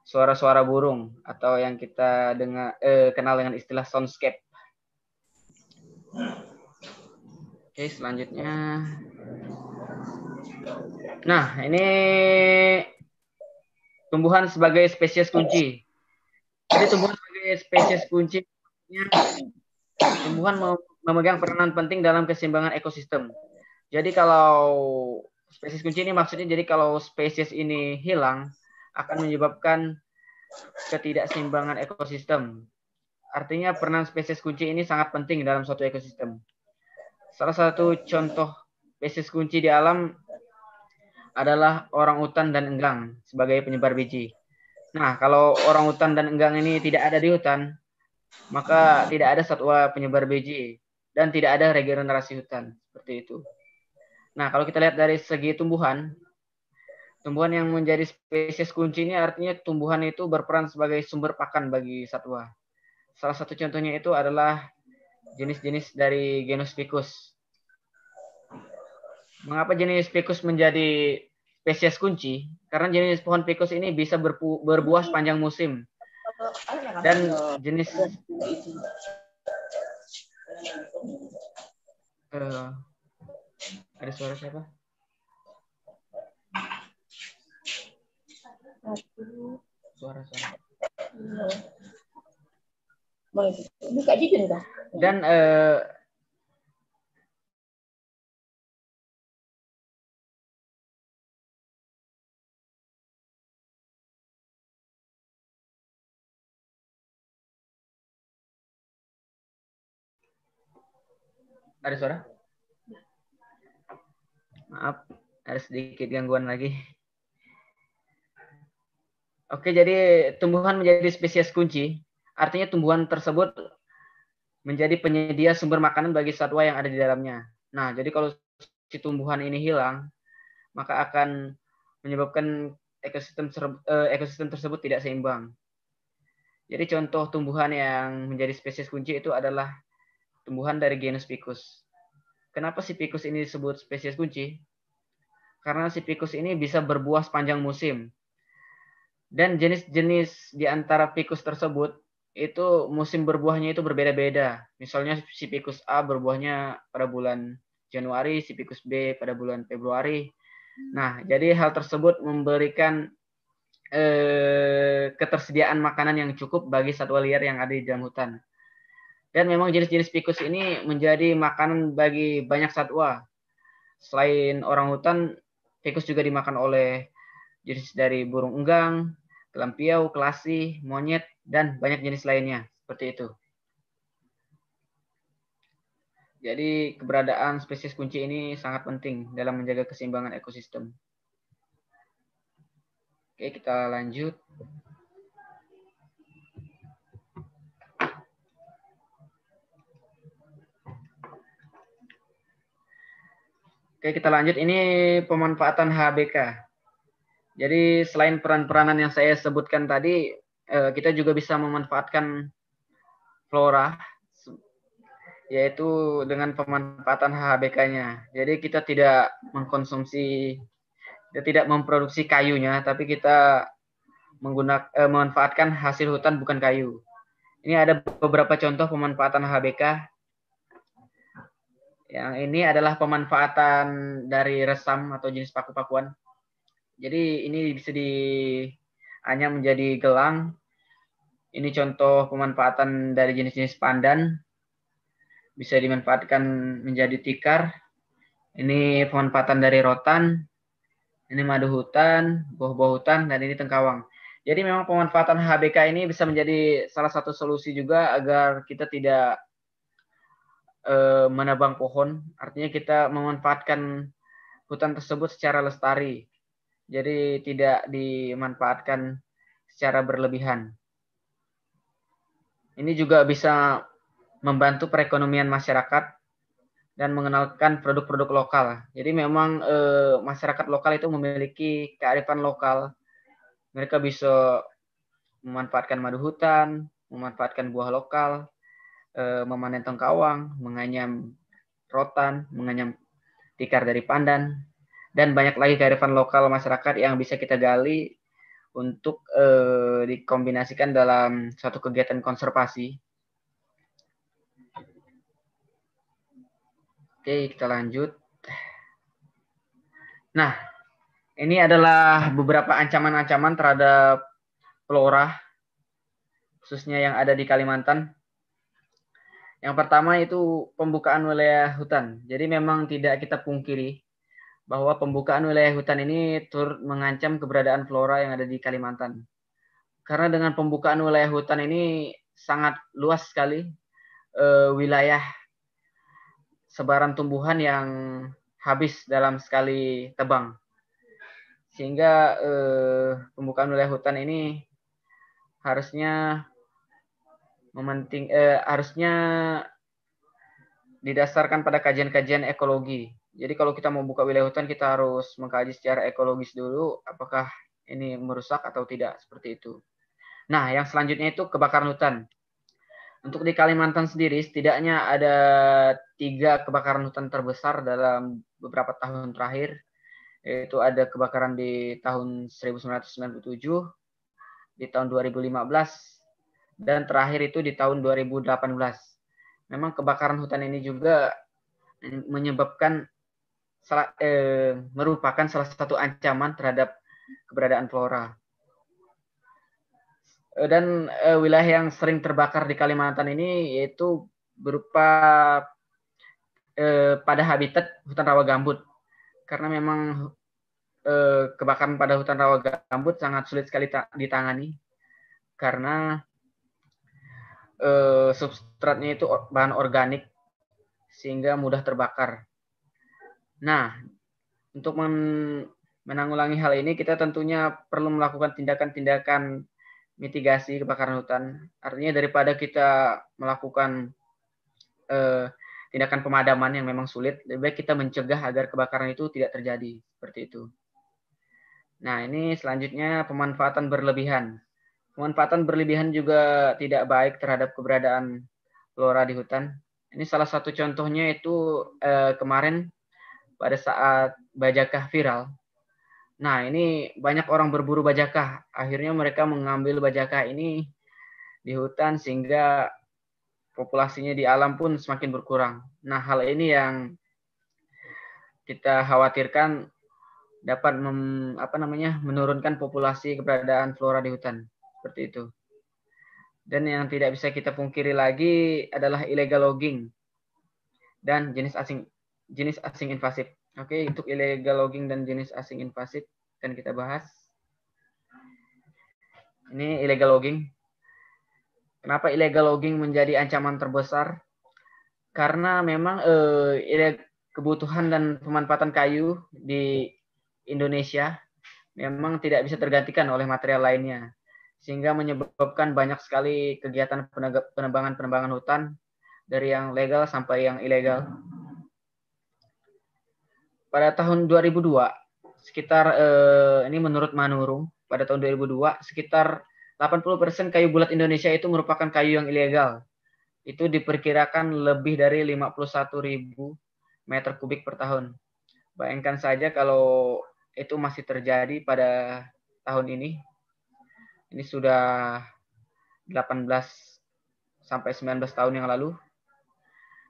suara-suara burung atau yang kita kenal dengan istilah soundscape. Oke, selanjutnya. Nah, ini tumbuhan sebagai spesies kunci. Jadi tumbuhan sebagai spesies kunci, tumbuhan memegang peranan penting dalam keseimbangan ekosistem. Jadi kalau spesies kunci ini maksudnya, jadi kalau spesies ini hilang akan menyebabkan ketidakseimbangan ekosistem. Artinya peranan spesies kunci ini sangat penting dalam suatu ekosistem. Salah satu contoh spesies kunci di alam adalah orangutan dan enggang sebagai penyebar biji. Nah, kalau orangutan dan enggang ini tidak ada di hutan, maka tidak ada satwa penyebar biji dan tidak ada regenerasi hutan. Seperti itu. Nah, kalau kita lihat dari segi tumbuhan yang menjadi spesies kunci ini artinya tumbuhan itu berperan sebagai sumber pakan bagi satwa. Salah satu contohnya itu adalah jenis-jenis dari genus Ficus. Mengapa jenis Ficus menjadi spesies kunci? Karena jenis pohon Ficus ini bisa berbuah sepanjang musim. Dan jenis ada suara siapa? Suara. Buka jujur dah. Dan ada suara? Maaf, ada sedikit gangguan lagi. Oke, jadi tumbuhan menjadi spesies kunci. Artinya tumbuhan tersebut menjadi penyedia sumber makanan bagi satwa yang ada di dalamnya. Nah, jadi kalau si tumbuhan ini hilang, maka akan menyebabkan ekosistem tersebut tidak seimbang. Jadi contoh tumbuhan yang menjadi spesies kunci itu adalah tumbuhan dari genus Ficus. Kenapa si Ficus ini disebut spesies kunci? Karena si Ficus ini bisa berbuah sepanjang musim. Dan jenis-jenis di antara Ficus tersebut itu musim berbuahnya itu berbeda-beda. Misalnya si Ficus A berbuahnya pada bulan Januari, si Ficus B pada bulan Februari. Nah, jadi hal tersebut memberikan ketersediaan makanan yang cukup bagi satwa liar yang ada di dalam hutan. Dan memang jenis-jenis Ficus ini menjadi makanan bagi banyak satwa. Selain orangutan, Ficus juga dimakan oleh jenis dari burung enggang, kelampiau, kelasi, monyet, dan banyak jenis lainnya. Seperti itu. Jadi keberadaan spesies kunci ini sangat penting dalam menjaga keseimbangan ekosistem. Oke, kita lanjut. Oke, kita lanjut. Ini pemanfaatan HBK. Jadi selain peran-peranan yang saya sebutkan tadi, kita juga bisa memanfaatkan flora, yaitu dengan pemanfaatan HBK-nya. Jadi kita tidak mengkonsumsi, kita tidak memproduksi kayunya, tapi kita memanfaatkan hasil hutan bukan kayu. Ini ada beberapa contoh pemanfaatan HBK. Yang ini adalah pemanfaatan dari resam atau jenis paku-pakuan. Jadi ini bisa dianyam menjadi gelang. Ini contoh pemanfaatan dari jenis-jenis pandan. Bisa dimanfaatkan menjadi tikar. Ini pemanfaatan dari rotan. Ini madu hutan, buah-buah hutan, dan ini tengkawang. Jadi memang pemanfaatan HBK ini bisa menjadi salah satu solusi juga agar kita tidak menebang pohon. Artinya kita memanfaatkan hutan tersebut secara lestari. Jadi tidak dimanfaatkan secara berlebihan. Ini juga bisa membantu perekonomian masyarakat dan mengenalkan produk-produk lokal. Jadi memang masyarakat lokal itu memiliki kearifan lokal. Mereka bisa memanfaatkan madu hutan, memanfaatkan buah lokal, memanen tengkawang, menganyam rotan, menganyam tikar dari pandan, dan banyak lagi kearifan lokal masyarakat yang bisa kita gali untuk dikombinasikan dalam suatu kegiatan konservasi. Oke, kita lanjut. Nah, ini adalah beberapa ancaman-ancaman terhadap flora, khususnya yang ada di Kalimantan. Yang pertama itu pembukaan wilayah hutan. Jadi memang tidak kita pungkiri bahwa pembukaan wilayah hutan ini turut mengancam keberadaan flora yang ada di Kalimantan. Karena dengan pembukaan wilayah hutan ini sangat luas sekali wilayah sebaran tumbuhan yang habis dalam sekali tebang. Sehingga pembukaan wilayah hutan ini harusnya harusnya didasarkan pada kajian-kajian ekologi. Jadi kalau kita mau buka wilayah hutan, kita harus mengkaji secara ekologis dulu apakah ini merusak atau tidak, seperti itu. Nah, yang selanjutnya itu kebakaran hutan. Untuk di Kalimantan sendiri, setidaknya ada 3 kebakaran hutan terbesar dalam beberapa tahun terakhir, yaitu ada kebakaran di tahun 1997, di tahun 2015, dan terakhir itu di tahun 2018. Memang kebakaran hutan ini juga menyebabkan merupakan salah satu ancaman terhadap keberadaan flora. Dan wilayah yang sering terbakar di Kalimantan ini yaitu berupa pada habitat hutan rawa gambut. Karena memang kebakaran pada hutan rawa gambut sangat sulit sekali ditangani karena substratnya itu bahan organik sehingga mudah terbakar. Nah, untuk menanggulangi hal ini kita tentunya perlu melakukan tindakan-tindakan mitigasi kebakaran hutan. Artinya daripada kita melakukan tindakan pemadaman yang memang sulit, lebih baik kita mencegah agar kebakaran itu tidak terjadi, seperti itu. Nah, ini selanjutnya pemanfaatan berlebihan. Pemanfaatan berlebihan juga tidak baik terhadap keberadaan flora di hutan. Ini salah satu contohnya itu kemarin pada saat bajakah viral. Nah, ini banyak orang berburu bajakah. Akhirnya mereka mengambil bajakah ini di hutan sehingga populasinya di alam pun semakin berkurang. Nah, hal ini yang kita khawatirkan dapat menurunkan populasi keberadaan flora di hutan. Seperti itu. Dan yang tidak bisa kita pungkiri lagi adalah illegal logging dan jenis asing invasif. Oke, untuk illegal logging dan jenis asing invasif akan kita bahas. Ini illegal logging. Kenapa illegal logging menjadi ancaman terbesar? Karena memang kebutuhan dan pemanfaatan kayu di Indonesia memang tidak bisa tergantikan oleh material lainnya, sehingga menyebabkan banyak sekali kegiatan penebangan hutan dari yang legal sampai yang ilegal. Pada tahun 2002, sekitar ini menurut Manurung, pada tahun 2002 sekitar 80% kayu bulat Indonesia itu merupakan kayu yang ilegal. Itu diperkirakan lebih dari 51.000 meter kubik per tahun. Bayangkan saja kalau itu masih terjadi pada tahun ini. Ini sudah 18 sampai 19 tahun yang lalu.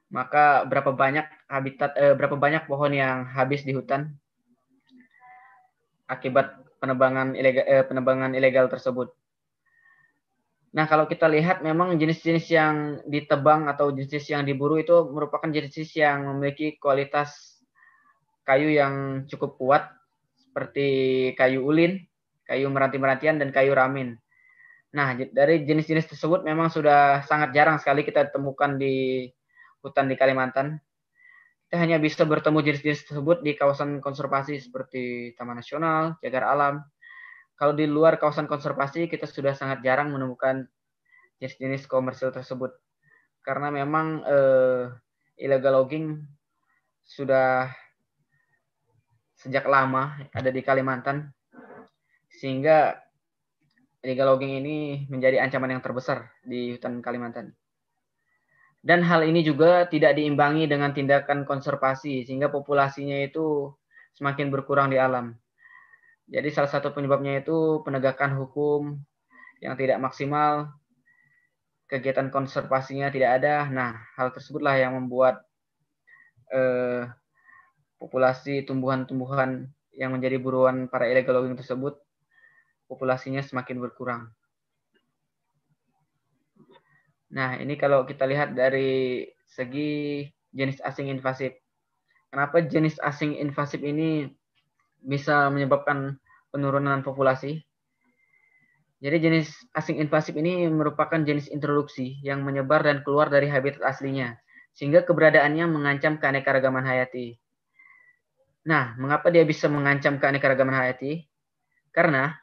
Maka berapa banyak pohon yang habis di hutan akibat penebangan ilegal tersebut. Nah, kalau kita lihat memang jenis-jenis yang ditebang atau jenis yang diburu itu merupakan jenis yang memiliki kualitas kayu yang cukup kuat, seperti kayu ulin, kayu meranti-merantian, dan kayu ramin. Nah, dari jenis-jenis tersebut memang sudah sangat jarang sekali kita temukan di hutan di Kalimantan. Kita hanya bisa bertemu jenis-jenis tersebut di kawasan konservasi seperti Taman Nasional, Cagar Alam. Kalau di luar kawasan konservasi, kita sudah sangat jarang menemukan jenis-jenis komersil tersebut. Karena memang illegal logging sudah sejak lama ada di Kalimantan, sehingga illegal logging ini menjadi ancaman yang terbesar di hutan Kalimantan. Dan hal ini juga tidak diimbangi dengan tindakan konservasi, sehingga populasinya itu semakin berkurang di alam. Jadi salah satu penyebabnya itu penegakan hukum yang tidak maksimal, kegiatan konservasinya tidak ada. Nah, hal tersebutlah yang membuat populasi tumbuhan-tumbuhan yang menjadi buruan para illegal logging tersebut, populasinya semakin berkurang. Nah, ini kalau kita lihat dari segi jenis asing invasif. Kenapa jenis asing invasif ini bisa menyebabkan penurunan populasi? Jadi jenis asing invasif ini merupakan jenis introduksi yang menyebar dan keluar dari habitat aslinya, sehingga keberadaannya mengancam keanekaragaman hayati. Nah, mengapa dia bisa mengancam keanekaragaman hayati? Karena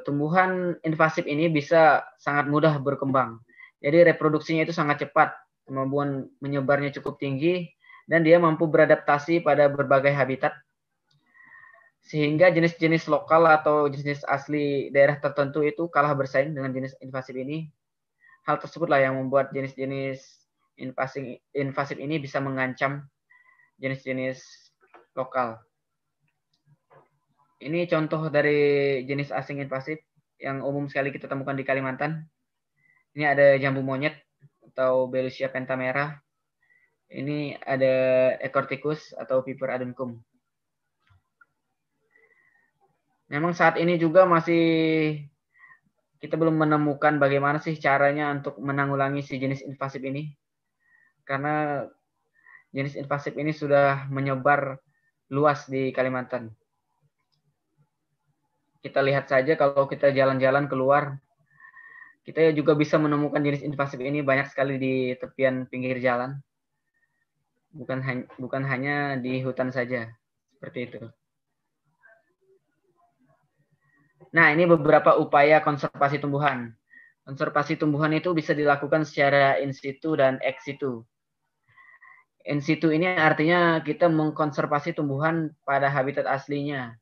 tumbuhan invasif ini bisa sangat mudah berkembang. Jadi reproduksinya itu sangat cepat, kemampuan menyebarnya cukup tinggi, dan dia mampu beradaptasi pada berbagai habitat. Sehingga jenis-jenis lokal atau jenis asli daerah tertentu itu kalah bersaing dengan jenis invasif ini. Hal tersebutlah yang membuat jenis-jenis invasif ini bisa mengancam jenis-jenis lokal. Ini contoh dari jenis asing invasif yang umum sekali kita temukan di Kalimantan. Ini ada jambu monyet atau Bellucia pentamera. Ini ada ekor tikus atau Piper aduncum. Memang saat ini juga kita belum menemukan bagaimana sih caranya untuk menanggulangi si jenis invasif ini. Karena jenis invasif ini sudah menyebar luas di Kalimantan. Kita lihat saja kalau kita jalan-jalan keluar, kita juga bisa menemukan jenis invasif ini banyak sekali di tepian pinggir jalan. Bukan hanya di hutan saja, seperti itu. Nah, ini beberapa upaya konservasi tumbuhan. Konservasi tumbuhan itu bisa dilakukan secara in situ dan ex situ. In situ ini artinya kita mengkonservasi tumbuhan pada habitat aslinya.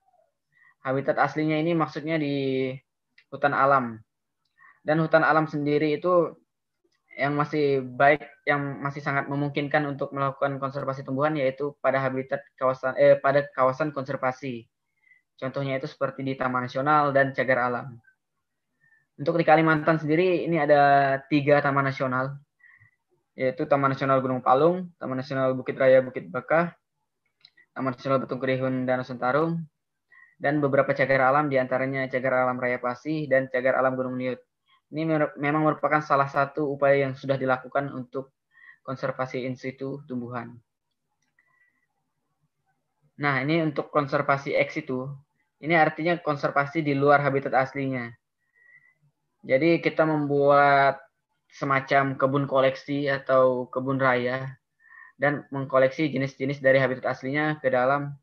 Habitat aslinya ini maksudnya di hutan alam. Dan hutan alam sendiri itu yang masih baik, yang masih sangat memungkinkan untuk melakukan konservasi tumbuhan yaitu pada pada kawasan konservasi. Contohnya itu seperti di Taman Nasional dan Cagar Alam. Untuk di Kalimantan sendiri ini ada 3 taman nasional, yaitu Taman Nasional Gunung Palung, Taman Nasional Bukit Raya Bukit Baka, Taman Nasional Betung Kerihun Danau Sentarum, dan beberapa cagar alam diantaranya Cagar Alam Raya Pasih dan Cagar Alam Gunung Niut. Ini memang merupakan salah satu upaya yang sudah dilakukan untuk konservasi in situ tumbuhan. Nah, ini untuk konservasi ex situ. Ini artinya konservasi di luar habitat aslinya. Jadi kita membuat semacam kebun koleksi atau kebun raya dan mengkoleksi jenis-jenis dari habitat aslinya ke dalam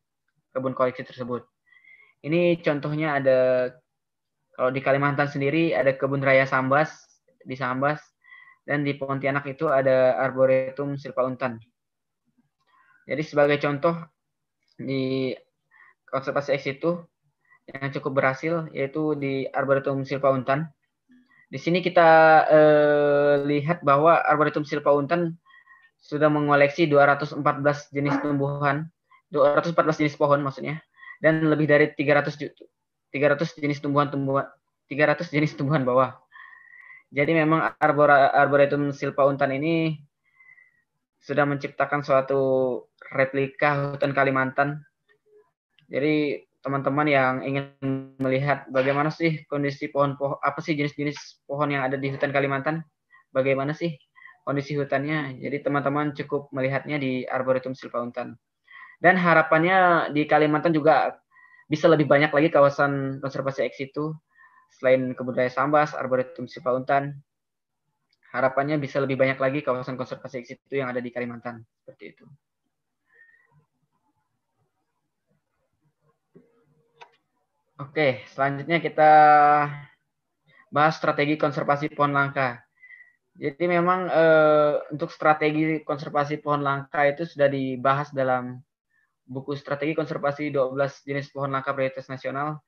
kebun koleksi tersebut. Ini contohnya ada, kalau di Kalimantan sendiri ada Kebun Raya Sambas, di Sambas, dan di Pontianak itu ada Arboretum Silpa Untan. Jadi sebagai contoh di konservasi ex situ yang cukup berhasil yaitu di Arboretum Silpa Untan. Di sini kita lihat bahwa Arboretum Silpa Untan sudah mengoleksi 214 jenis tumbuhan, 214 jenis pohon maksudnya, dan lebih dari 300 jenis tumbuhan bawah. Jadi memang Arboretum Silpa Untan ini sudah menciptakan suatu replika hutan Kalimantan. Jadi teman-teman yang ingin melihat bagaimana sih kondisi pohon-pohon, apa sih jenis-jenis pohon yang ada di hutan Kalimantan, bagaimana sih kondisi hutannya. Jadi teman-teman cukup melihatnya di Arboretum Silpa Untan. Dan harapannya di Kalimantan juga bisa lebih banyak lagi kawasan konservasi ex situ selain Kebun Raya Sambas, Arboretum Silpa Untan. Harapannya bisa lebih banyak lagi kawasan konservasi ex situ yang ada di Kalimantan. Seperti itu. Oke, selanjutnya kita bahas strategi konservasi pohon langka. Jadi memang untuk strategi konservasi pohon langka itu sudah dibahas dalam buku strategi konservasi 12 jenis pohon langka prioritas nasional.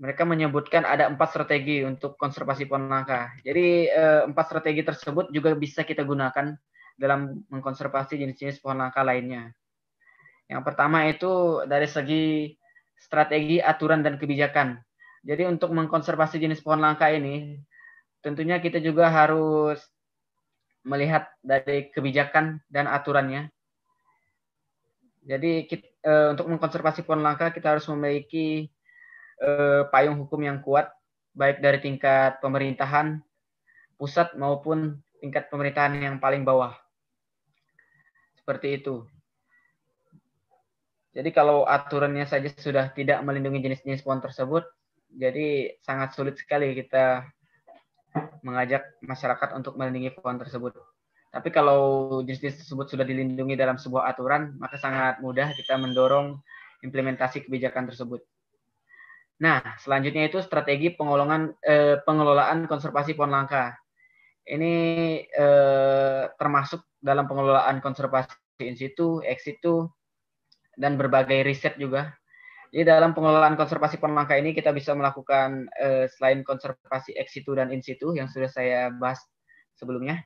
Mereka menyebutkan ada 4 strategi untuk konservasi pohon langka. Jadi 4 strategi tersebut juga bisa kita gunakan dalam mengkonservasi jenis-jenis pohon langka lainnya. Yang pertama itu dari segi strategi, aturan, dan kebijakan. Jadi untuk mengkonservasi jenis pohon langka ini, tentunya kita juga harus melihat dari kebijakan dan aturannya. Jadi untuk mengkonservasi pohon langka kita harus memiliki payung hukum yang kuat, baik dari tingkat pemerintahan pusat maupun tingkat pemerintahan yang paling bawah. Seperti itu. Jadi kalau aturannya saja sudah tidak melindungi jenis-jenis pohon tersebut, jadi sangat sulit sekali kita mengajak masyarakat untuk melindungi pohon tersebut. Tapi kalau jenis-jenis tersebut sudah dilindungi dalam sebuah aturan, maka sangat mudah kita mendorong implementasi kebijakan tersebut. Nah, selanjutnya itu strategi pengelolaan konservasi pohon langka. Ini termasuk dalam pengelolaan konservasi in situ, ex situ, dan berbagai riset juga. Jadi dalam pengelolaan konservasi pohon langka ini kita bisa melakukan selain konservasi ex situ dan in situ yang sudah saya bahas sebelumnya.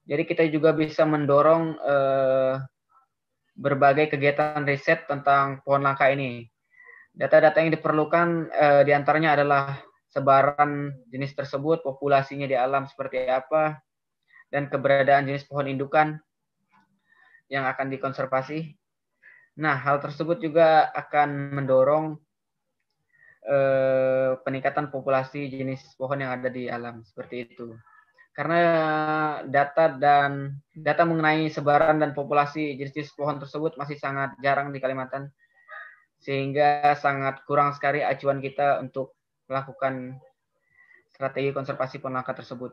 Jadi kita juga bisa mendorong berbagai kegiatan riset tentang pohon langka ini. Data-data yang diperlukan diantaranya adalah sebaran jenis tersebut, populasinya di alam seperti apa, dan keberadaan jenis pohon indukan yang akan dikonservasi. Nah, hal tersebut juga akan mendorong peningkatan populasi jenis pohon yang ada di alam seperti itu. Karena data mengenai sebaran dan populasi jenis-jenis pohon tersebut masih sangat jarang di Kalimantan, sehingga sangat kurang sekali acuan kita untuk melakukan strategi konservasi pohon langka tersebut.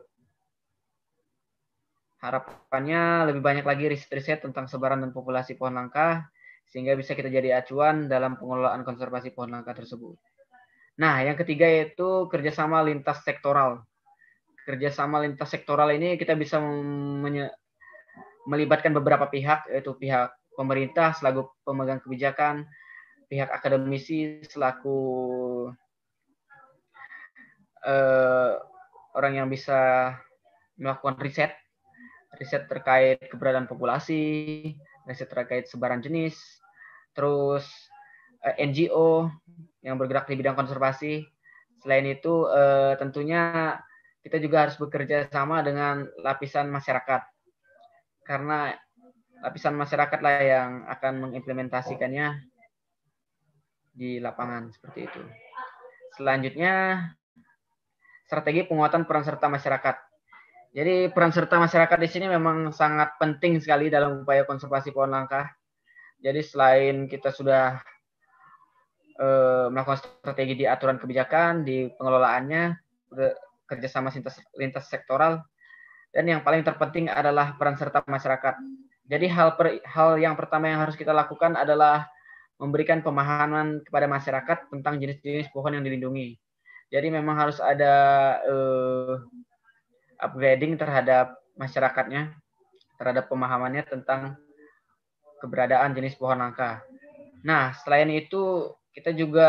Harapannya lebih banyak lagi riset-riset tentang sebaran dan populasi pohon langka, sehingga bisa kita jadi acuan dalam pengelolaan konservasi pohon langka tersebut. Nah, yang ketiga yaitu kerjasama lintas sektoral. Kerjasama lintas sektoral ini kita bisa melibatkan beberapa pihak, yaitu pihak pemerintah selaku pemegang kebijakan, pihak akademisi selaku orang yang bisa melakukan riset terkait keberadaan populasi, riset terkait sebaran jenis, terus NGO yang bergerak di bidang konservasi. Selain itu tentunya kita juga harus bekerja sama dengan lapisan masyarakat, karena lapisan masyarakat lah yang akan mengimplementasikannya di lapangan seperti itu. Selanjutnya, strategi penguatan peran serta masyarakat. Jadi peran serta masyarakat di sini memang sangat penting sekali dalam upaya konservasi pohon langka. Jadi selain kita sudah melakukan strategi di aturan kebijakan, di pengelolaannya, kerjasama lintas sektoral, dan yang paling terpenting adalah peran serta masyarakat. Jadi hal yang pertama yang harus kita lakukan adalah memberikan pemahaman kepada masyarakat tentang jenis-jenis pohon yang dilindungi. Jadi memang harus ada upgrading terhadap masyarakatnya, terhadap pemahamannya tentang keberadaan jenis pohon langka. Nah, selain itu kita juga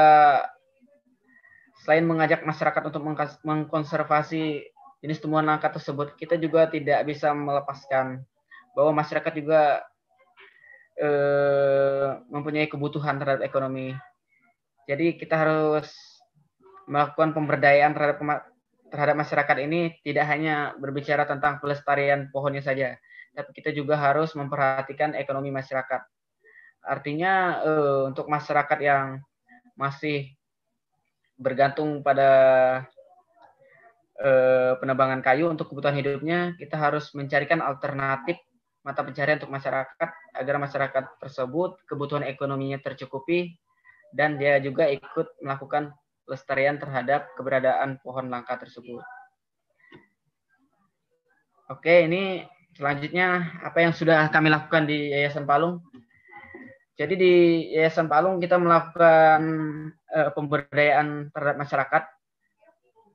selain mengajak masyarakat untuk mengkonservasi jenis tumbuhan langka tersebut, kita juga tidak bisa melepaskan bahwa masyarakat juga mempunyai kebutuhan terhadap ekonomi. Jadi kita harus melakukan pemberdayaan terhadap masyarakat ini, tidak hanya berbicara tentang pelestarian pohonnya saja, tapi kita juga harus memperhatikan ekonomi masyarakat. Artinya untuk masyarakat yang masih bergantung pada penebangan kayu untuk kebutuhan hidupnya, kita harus mencarikan alternatif mata pencarian untuk masyarakat agar masyarakat tersebut kebutuhan ekonominya tercukupi dan dia juga ikut melakukan pelestarian terhadap keberadaan pohon langka tersebut. Oke, ini selanjutnya apa yang sudah kami lakukan di Yayasan Palung. Jadi di Yayasan Palung kita melakukan pemberdayaan terhadap masyarakat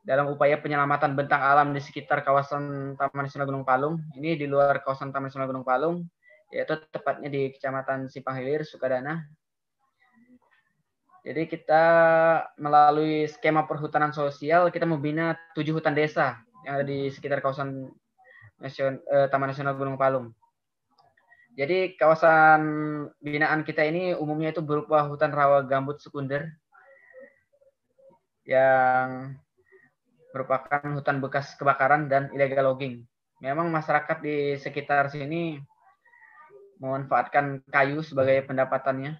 dalam upaya penyelamatan bentang alam di sekitar kawasan Taman Nasional Gunung Palung. Ini di luar kawasan Taman Nasional Gunung Palung, yaitu tepatnya di Kecamatan Simpang Hilir, Sukadana. Jadi kita melalui skema perhutanan sosial, kita membina 7 hutan desa yang ada di sekitar kawasan Taman Nasional Gunung Palung. Jadi kawasan binaan kita ini umumnya itu berupa hutan rawa gambut sekunder yang merupakan hutan bekas kebakaran dan illegal logging. Memang masyarakat di sekitar sini memanfaatkan kayu sebagai pendapatannya.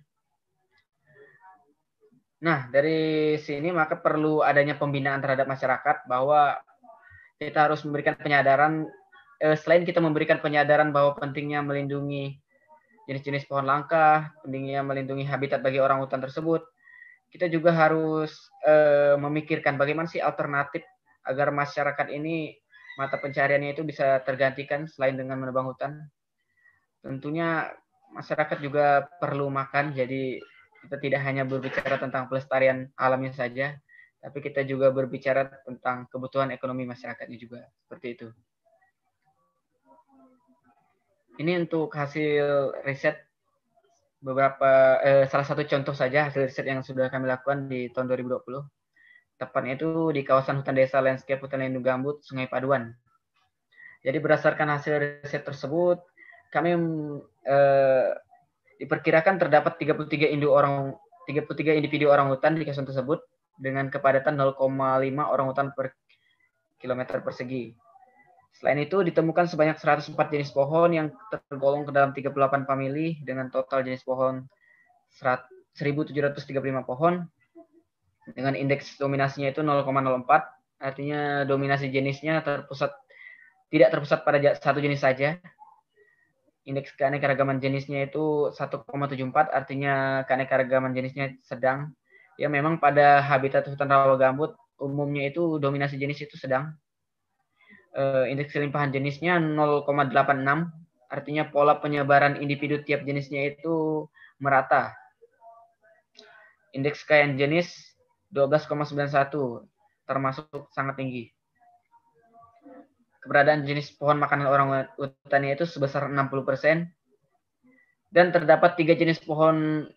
Nah, dari sini maka perlu adanya pembinaan terhadap masyarakat bahwa kita harus memberikan penyadaran, selain kita memberikan penyadaran bahwa pentingnya melindungi jenis-jenis pohon langka, pentingnya melindungi habitat bagi orang hutan tersebut, kita juga harus memikirkan bagaimana sih alternatif agar masyarakat ini mata pencariannya itu bisa tergantikan selain dengan menebang hutan. Tentunya masyarakat juga perlu makan, jadi kita tidak hanya berbicara tentang pelestarian alamnya saja, tapi kita juga berbicara tentang kebutuhan ekonomi masyarakatnya juga. Seperti itu. Ini untuk hasil riset beberapa, salah satu contoh saja hasil riset yang sudah kami lakukan di tahun 2020. Tepatnya itu di kawasan hutan desa landscape hutan lindung gambut Sungai Paduan. Jadi berdasarkan hasil riset tersebut, kami diperkirakan terdapat 33 individu orang hutan di kawasan tersebut dengan kepadatan 0,5 orang hutan per kilometer persegi. Selain itu ditemukan sebanyak 104 jenis pohon yang tergolong ke dalam 38 famili dengan total jenis pohon 1.735 pohon. Dengan indeks dominasinya itu 0,04, artinya dominasi jenisnya tidak terpusat pada satu jenis saja. Indeks keanekaragaman jenisnya itu 1,74, artinya keanekaragaman jenisnya sedang. Ya memang pada habitat hutan rawa gambut umumnya itu dominasi jenis itu sedang. Indeks kelimpahan jenisnya 0,86, artinya pola penyebaran individu tiap jenisnya itu merata. Indeks kekayaan jenis 12,91, termasuk sangat tinggi. Keberadaan jenis pohon makanan orang hutannya itu sebesar 60%. Dan terdapat 3 jenis pohon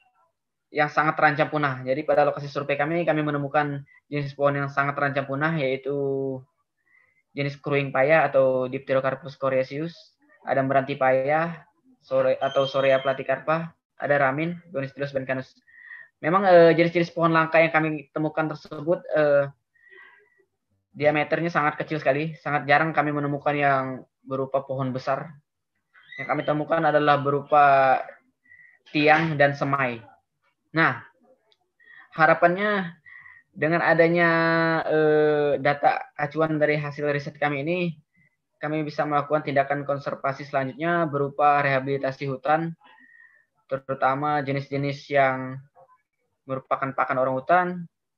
yang sangat terancam punah. Jadi pada lokasi survei kami menemukan jenis pohon yang sangat terancam punah, yaitu jenis kruing paya atau Dipterocarpus coriaceus, ada meranti paya atau Sorea platycarpa, ada ramin, Gonistrellus bencanus. Memang jenis-jenis pohon langka yang kami temukan tersebut diameternya sangat kecil sekali, sangat jarang kami menemukan yang berupa pohon besar. Yang kami temukan adalah berupa tiang dan semai. Nah, harapannya dengan adanya data acuan dari hasil riset kami ini, kami bisa melakukan tindakan konservasi selanjutnya berupa rehabilitasi hutan, terutama jenis-jenis yang merupakan pakan orang hutan,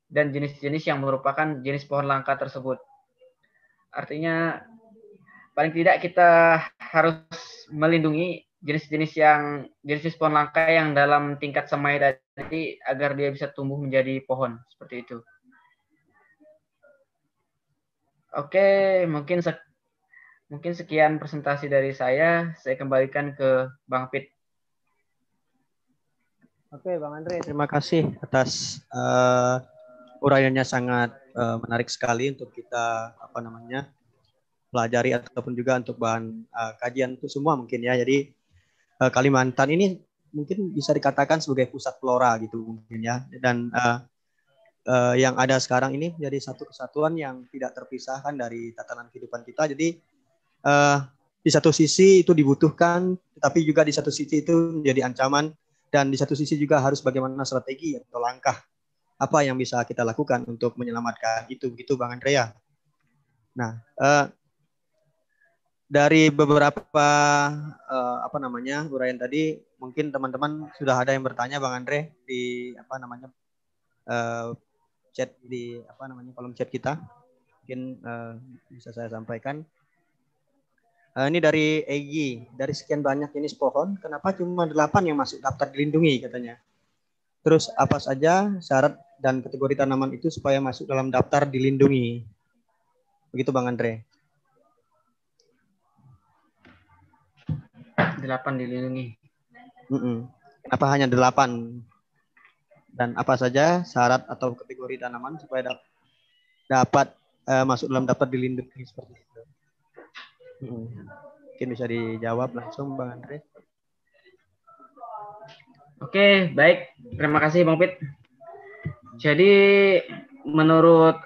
dan jenis-jenis yang merupakan jenis pohon langka tersebut. Artinya, paling tidak kita harus melindungi jenis-jenis jenis pohon langka yang dalam tingkat semai tadi agar dia bisa tumbuh menjadi pohon seperti itu. Oke, mungkin sekian presentasi dari saya. Saya kembalikan ke Bang Pit. Oke, Bang Andre, terima kasih atas uraiannya sangat menarik sekali untuk kita pelajari ataupun juga untuk bahan kajian itu semua mungkin ya. Jadi Kalimantan ini mungkin bisa dikatakan sebagai pusat flora gitu mungkin ya. Dan yang ada sekarang ini menjadi satu kesatuan yang tidak terpisahkan dari tatanan kehidupan kita. Jadi di satu sisi itu dibutuhkan, tetapi juga di satu sisi itu menjadi ancaman, dan di satu sisi juga harus bagaimana strategi atau langkah apa yang bisa kita lakukan untuk menyelamatkan itu, begitu Bang Andrea. Nah, dari beberapa uraian tadi, mungkin teman-teman sudah ada yang bertanya Bang Andre di chat di kolom chat kita, mungkin bisa saya sampaikan. Ini dari Egy, dari sekian banyak jenis pohon, kenapa cuma 8 yang masuk daftar dilindungi katanya? Terus apa saja syarat dan kategori tanaman itu supaya masuk dalam daftar dilindungi? Begitu Bang Andre. 8 dilindungi. Kenapa hanya 8? Dan apa saja syarat atau kategori tanaman supaya dapat masuk dalam daftar dilindungi seperti itu? Mungkin bisa dijawab langsung Bang Andre. Oke, baik. Terima kasih Bang Pit. Jadi menurut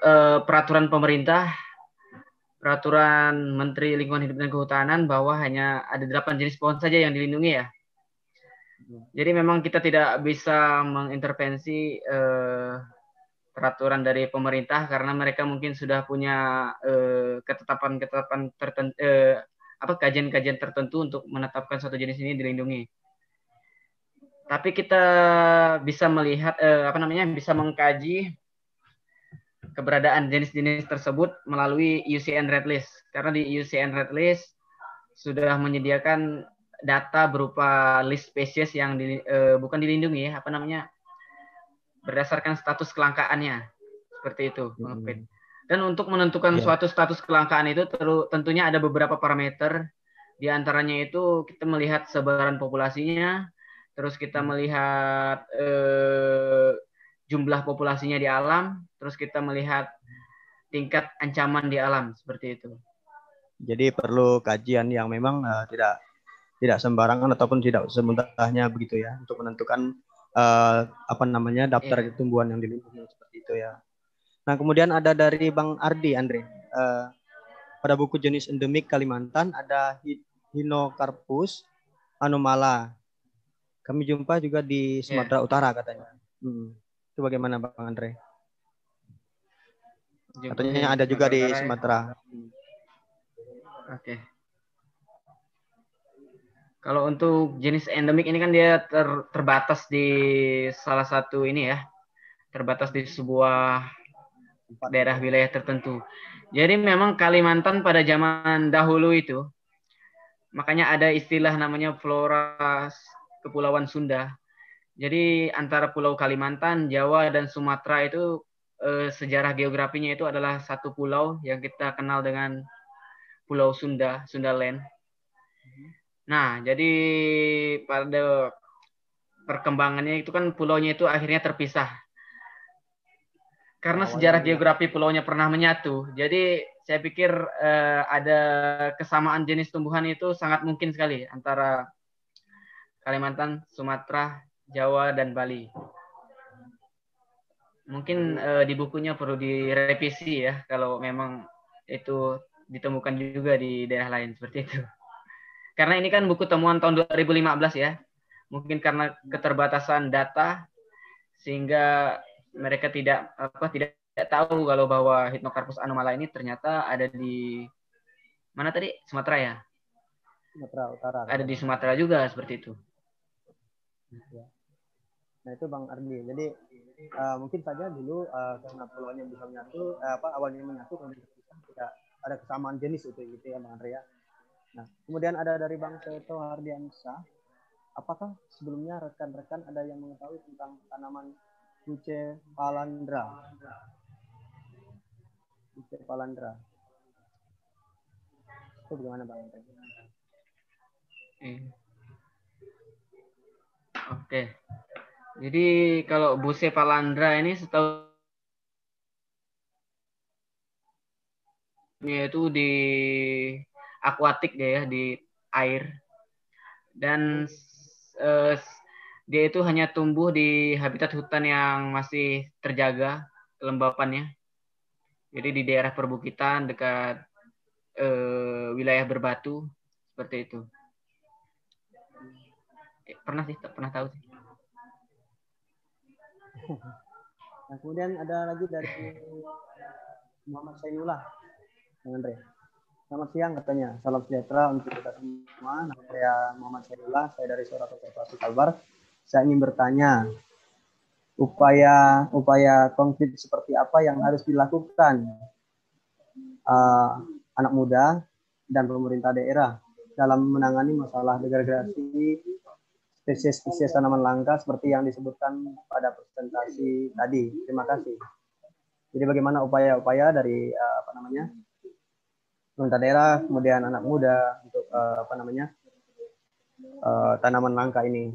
peraturan pemerintah, peraturan Menteri Lingkungan Hidup dan Kehutanan, bahwa hanya ada 8 jenis pohon saja yang dilindungi ya. Jadi memang kita tidak bisa mengintervensi peraturan dari pemerintah karena mereka mungkin sudah punya ketetapan-ketetapan tertentu, kajian-kajian tertentu untuk menetapkan suatu jenis ini dilindungi. Tapi kita bisa melihat bisa mengkaji keberadaan jenis-jenis tersebut melalui UCN Red List, karena di UCN Red List sudah menyediakan data berupa list spesies yang bukan dilindungi ya, berdasarkan status kelangkaannya, seperti itu. Dan untuk menentukan suatu status kelangkaan itu tentunya ada beberapa parameter. Di antaranya itu kita melihat sebaran populasinya, terus kita melihat jumlah populasinya di alam, terus kita melihat tingkat ancaman di alam, seperti itu. Jadi perlu kajian yang memang tidak sembarangan ataupun tidak semutahnya begitu ya, untuk menentukan daftar tumbuhan yang dilindungi seperti itu ya. Nah, kemudian ada dari Bang Ardi Andre. Pada buku jenis endemik Kalimantan ada Hinocarpus anomala. Kami jumpa juga di Sumatera Utara katanya. Itu bagaimana Bang Andre? Katanya ada juga di Sumatera. Oke. Kalau untuk jenis endemik ini kan dia terbatas di salah satu ini ya, terbatas di sebuah daerah wilayah tertentu. Jadi memang Kalimantan pada zaman dahulu itu, makanya ada istilah namanya flora Kepulauan Sunda. Jadi antara Pulau Kalimantan, Jawa, dan Sumatera itu sejarah geografinya itu adalah satu pulau yang kita kenal dengan Pulau Sunda, Sundaland. Nah, jadi pada perkembangannya itu kan pulaunya itu akhirnya terpisah. Karena sejarah geografi pulaunya pernah menyatu. Jadi saya pikir ada kesamaan jenis tumbuhan itu sangat mungkin sekali antara Kalimantan, Sumatera, Jawa, dan Bali. Mungkin di bukunya perlu direvisi ya kalau memang itu ditemukan juga di daerah lain seperti itu. Karena ini kan buku temuan tahun 2015 ya. Mungkin karena keterbatasan data sehingga mereka tidak tahu kalau bahwa Hinocarpus anomala ini ternyata ada di mana tadi? Sumatera ya? Sumatera Utara. Ada di Sumatera juga seperti itu. Nah, itu Bang Ardi. Jadi mungkin saja dulu karena pulaunya bisa menyatu, awalnya menyatu kemudian terpisah, tidak ada kesamaan jenis itu gitu ya Bang Andre ya. Nah, kemudian ada dari Bang Seto Hardiansyah. Apakah sebelumnya rekan-rekan ada yang mengetahui tentang tanaman Bucephalandra? Bucephalandra. Itu bagaimana Bang? Oke. Jadi kalau Bucephalandra ini setahu itu di akuatik dia ya, di air. Dan dia itu hanya tumbuh di habitat hutan yang masih terjaga kelembapannya. Jadi di daerah perbukitan dekat wilayah berbatu seperti itu. Pernah sih, pernah tahu sih. Nah, kemudian ada lagi dari Muhammad Sainullah, Bang Andre. Selamat siang katanya. Salam sejahtera untuk kita semua. Nama saya Muhammad Sainullah, saya dari Surat Observasi Kalbar. Saya ingin bertanya, upaya konkret seperti apa yang harus dilakukan anak muda dan pemerintah daerah dalam menangani masalah degradasi spesies-spesies tanaman langka seperti yang disebutkan pada presentasi tadi. Terima kasih. Jadi bagaimana upaya-upaya dari pemerintah daerah, kemudian anak muda untuk tanaman langka ini,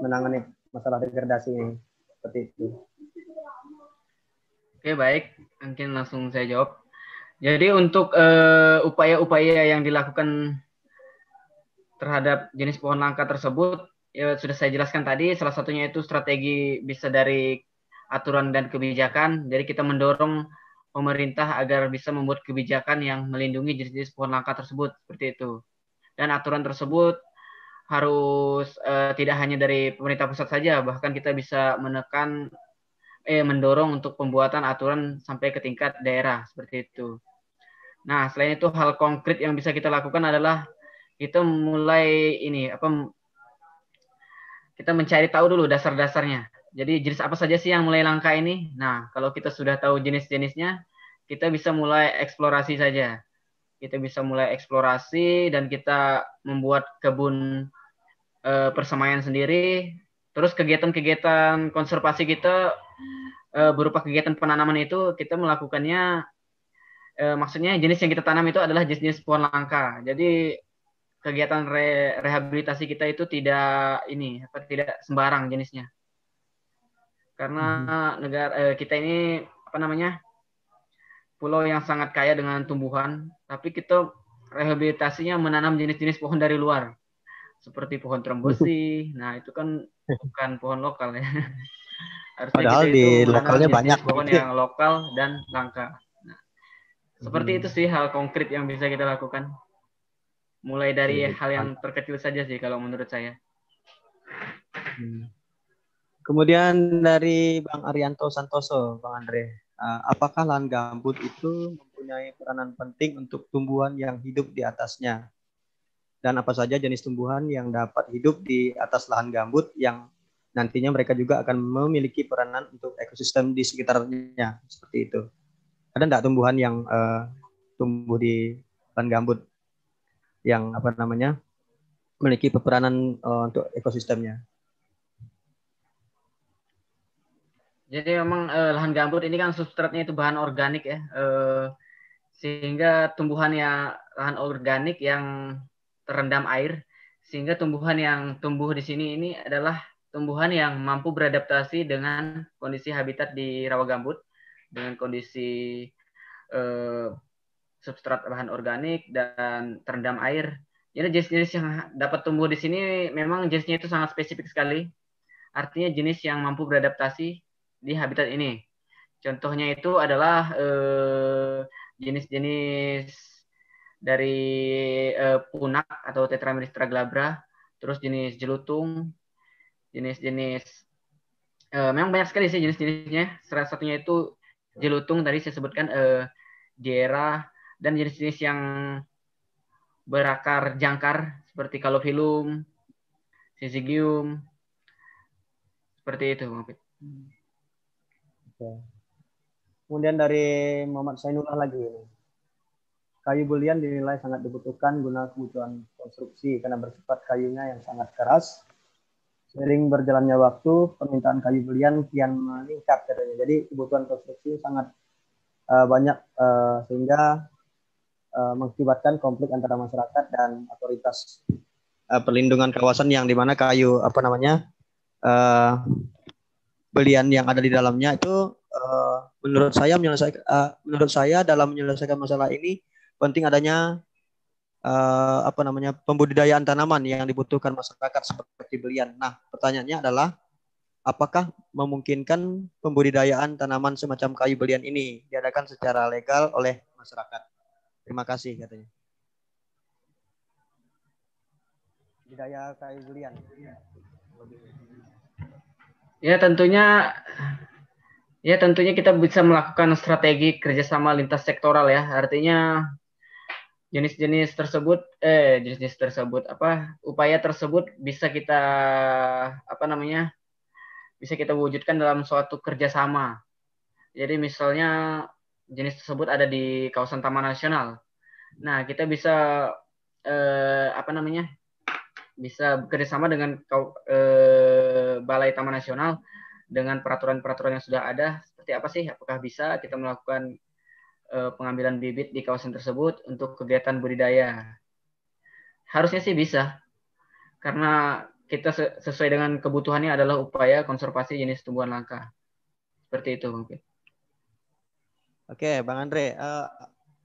menangani masalah degradasi ini, seperti itu. Oke, baik, mungkin langsung saya jawab. Jadi untuk upaya-upaya yang dilakukan terhadap jenis pohon langka tersebut, ya sudah saya jelaskan tadi. Salah satunya itu strategi bisa dari aturan dan kebijakan. Jadi kita mendorong pemerintah agar bisa membuat kebijakan yang melindungi jenis-jenis pohon langka tersebut, seperti itu. Dan aturan tersebut harus tidak hanya dari pemerintah pusat saja, bahkan kita bisa mendorong untuk pembuatan aturan sampai ke tingkat daerah, seperti itu. Nah, selain itu hal konkret yang bisa kita lakukan adalah kita mulai kita mencari tahu dulu dasar-dasarnya. Jadi jenis apa saja sih yang mulai langka ini? Nah, kalau kita sudah tahu jenis-jenisnya, kita bisa mulai eksplorasi saja. Kita bisa mulai eksplorasi dan kita membuat kebun persemaian sendiri. Terus kegiatan-kegiatan konservasi kita berupa kegiatan penanaman itu kita melakukannya maksudnya jenis yang kita tanam itu adalah jenis pohon langka. Jadi kegiatan rehabilitasi kita itu tidak sembarang jenisnya. Karena negara kita ini pulau yang sangat kaya dengan tumbuhan, tapi kita rehabilitasinya menanam jenis-jenis pohon dari luar. Seperti pohon trembesi. Nah, itu kan bukan pohon lokal ya. Harusnya Padahal kita di itu lokalnya menanam banyak jenis pohon gitu. yang lokal dan langka. Nah, seperti itu sih hal konkret yang bisa kita lakukan. Mulai dari hal yang terkecil saja sih kalau menurut saya. Kemudian dari Bang Arianto Santoso, Bang Andre, apakah lahan gambut itu mempunyai peranan penting untuk tumbuhan yang hidup di atasnya? Dan apa saja jenis tumbuhan yang dapat hidup di atas lahan gambut yang nantinya mereka juga akan memiliki peranan untuk ekosistem di sekitarnya, seperti itu. Ada enggak tumbuhan yang tumbuh di lahan gambut yang memiliki peranan untuk ekosistemnya? Jadi memang lahan gambut ini kan substratnya itu bahan organik ya, sehingga lahan organik yang terendam air, sehingga tumbuhan yang tumbuh di sini ini adalah tumbuhan yang mampu beradaptasi dengan kondisi habitat di rawa gambut, dengan kondisi substrat bahan organik dan terendam air. Jadi jenis-jenis yang dapat tumbuh di sini memang jenisnya itu sangat spesifik sekali. Artinya jenis yang mampu beradaptasi di habitat ini. Contohnya itu adalah jenis-jenis dari punak atau Tetrameristra glabra, terus jenis jelutung, jenis-jenis memang banyak sekali sih jenis-jenisnya. Salah satunya itu jelutung tadi saya sebutkan Diera, dan jenis-jenis yang berakar jangkar seperti Calophyllum, Syzygium, seperti itu. Oke. Kemudian dari Muhammad Sainullah lagi. kayu belian dinilai sangat dibutuhkan guna kebutuhan konstruksi karena bersifat kayunya yang sangat keras. Seiring berjalannya waktu, permintaan kayu belian kian meningkat katanya. Jadi kebutuhan konstruksi sangat banyak sehingga mengakibatkan konflik antara masyarakat dan otoritas perlindungan kawasan yang dimana kayu belian yang ada di dalamnya itu menurut saya dalam menyelesaikan masalah ini penting adanya pembudidayaan tanaman yang dibutuhkan masyarakat seperti belian. Nah, pertanyaannya adalah apakah memungkinkan pembudidayaan tanaman semacam kayu belian ini diadakan secara legal oleh masyarakat? Terima kasih katanya. Budidaya kayu belian. Ya tentunya kita bisa melakukan strategi kerjasama lintas sektoral ya. Artinya jenis-jenis tersebut upaya tersebut bisa kita bisa kita wujudkan dalam suatu kerjasama. Jadi misalnya jenis tersebut ada di kawasan Taman Nasional. Nah, kita bisa bisa bekerjasama dengan Balai Taman Nasional dengan peraturan-peraturan yang sudah ada. Seperti apa sih? Apakah bisa kita melakukan pengambilan bibit di kawasan tersebut untuk kegiatan budidaya? Harusnya sih bisa, karena kita sesuai dengan kebutuhannya adalah upaya konservasi jenis tumbuhan langka. Seperti itu mungkin. Oke, Bang Andre,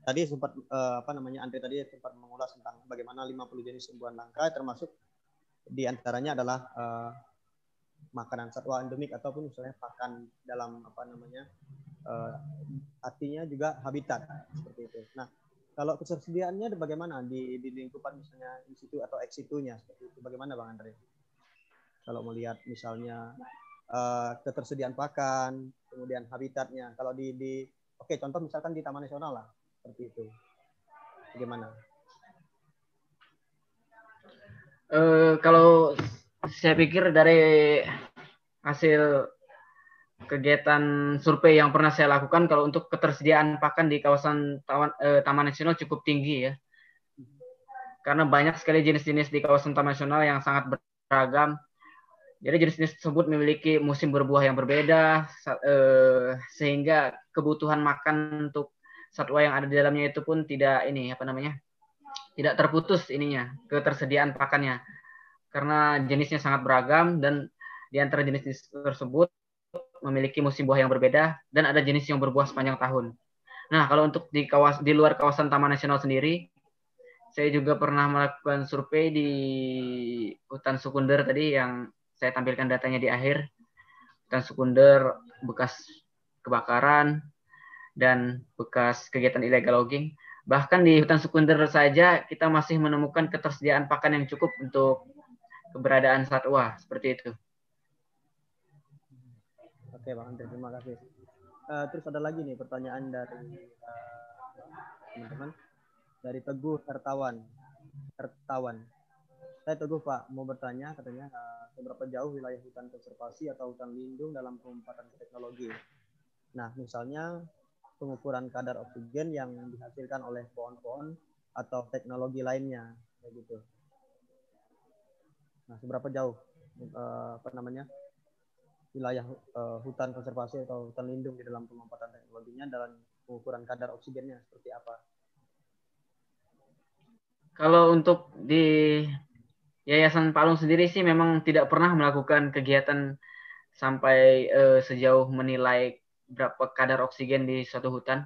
tadi sempat Andre tadi sempat mengulas tentang bagaimana 50 jenis tumbuhan langka, termasuk di antaranya adalah makanan satwa endemik ataupun misalnya pakan dalam artinya juga habitat seperti itu. Nah, kalau ketersediaannya bagaimana di lingkupan misalnya in situ atau ex situ-nya seperti itu, bagaimana Bang Andre? Kalau melihat misalnya ketersediaan pakan, kemudian habitatnya, kalau contoh misalkan di Taman Nasional lah seperti itu, bagaimana? Kalau saya pikir dari hasil kegiatan survei yang pernah saya lakukan, kalau untuk ketersediaan pakan di kawasan Taman Nasional cukup tinggi ya. Karena banyak sekali jenis-jenis di kawasan Taman Nasional yang sangat beragam. Jadi jenis-jenis tersebut memiliki musim berbuah yang berbeda, sehingga kebutuhan makan untuk satwa yang ada di dalamnya itu pun tidak tidak terputus ketersediaan pakannya. Karena jenisnya sangat beragam dan di antara jenis tersebut memiliki musim buah yang berbeda dan ada jenis yang berbuah sepanjang tahun. Nah, kalau untuk di luar kawasan Taman Nasional sendiri, saya juga pernah melakukan survei di hutan Sukunder tadi yang saya tampilkan datanya di akhir. Hutan Sukunder bekas kebakaran dan bekas kegiatan illegal logging. Bahkan di hutan Sukunder saja kita masih menemukan ketersediaan pakan yang cukup untuk keberadaan satwa seperti itu. Oke Bang Andre, terima kasih. Terus ada lagi nih pertanyaan dari teman-teman dari Teguh Hertawan. Saya Teguh Pak, mau bertanya katanya seberapa jauh wilayah hutan konservasi atau hutan lindung dalam penempatan teknologi. Nah, misalnya pengukuran kadar oksigen yang dihasilkan oleh pohon-pohon atau teknologi lainnya, kayak gitu. Nah, seberapa jauh wilayah hutan konservasi atau hutan lindung di dalam penempatan teknologinya dalam pengukuran kadar oksigennya seperti apa? Kalau untuk di Yayasan Palung sendiri sih memang tidak pernah melakukan kegiatan sampai sejauh menilai berapa kadar oksigen di suatu hutan.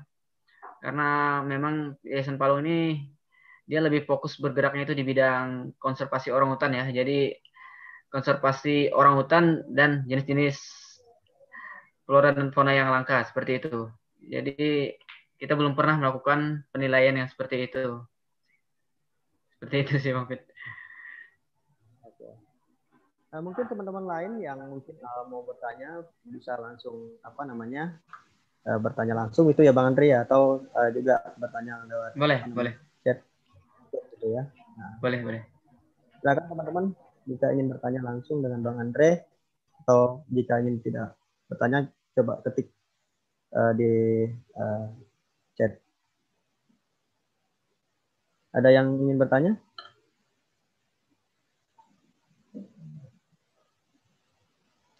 Karena memang Yayasan Palung ini dia lebih fokus bergeraknya itu di bidang konservasi orang hutan ya. Jadi konservasi orang hutan dan jenis-jenis flora dan fauna yang langka seperti itu. Jadi kita belum pernah melakukan penilaian yang seperti itu. Seperti itu sih Bang Fit. Mungkin teman-teman lain yang mungkin mau bertanya bisa langsung bertanya langsung itu ya Bang Andre ya, atau juga bertanya lewat boleh chat gitu ya. Nah, boleh. Silakan teman-teman jika ingin bertanya langsung dengan Bang Andre, atau jika ingin tidak bertanya coba ketik di chat. Ada yang ingin bertanya?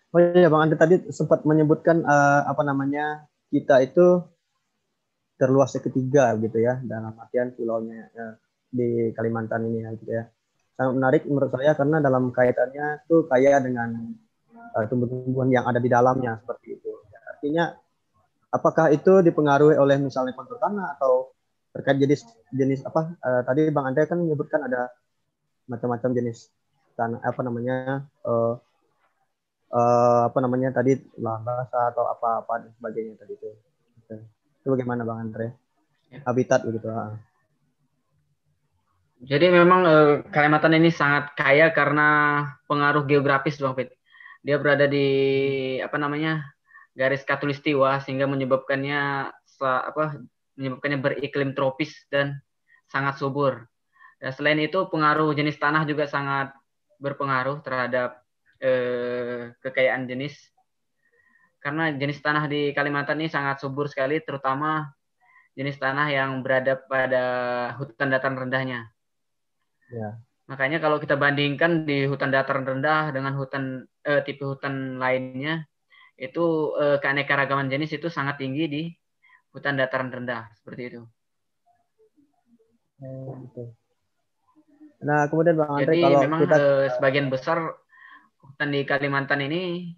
Oh iya, Bang Andre tadi sempat menyebutkan apa namanya, kita itu terluas ketiga gitu ya, dalam artian pulaunya di Kalimantan ini ya, gitu ya. Sangat menarik menurut saya karena dalam kaitannya tuh kaya dengan tumbuh-tumbuhan yang ada di dalamnya seperti itu. Artinya apakah itu dipengaruhi oleh misalnya kontur tanah atau terkait jenis apa tadi Bang Andre kan menyebutkan ada macam-macam jenis tanah apa namanya apa namanya tadi lahan basah atau apa-apa dan sebagainya tadi itu. Oke. Itu bagaimana Bang Andre? Habitat begitu. Jadi memang Kalimantan ini sangat kaya karena pengaruh geografis, Bang Fit. Dia berada di apa namanya garis khatulistiwa sehingga menyebabkannya beriklim tropis dan sangat subur. Dan selain itu pengaruh jenis tanah juga sangat berpengaruh terhadap kekayaan jenis. Karena jenis tanah di Kalimantan ini sangat subur sekali, terutama jenis tanah yang berada pada hutan dataran rendahnya. Ya. Makanya kalau kita bandingkan di hutan dataran rendah dengan tipe hutan lainnya, itu keanekaragaman jenis itu sangat tinggi di hutan dataran rendah seperti itu. Gitu. Nah kemudian Bang Andre Jadi kalau memang kita sebagian besar hutan di Kalimantan ini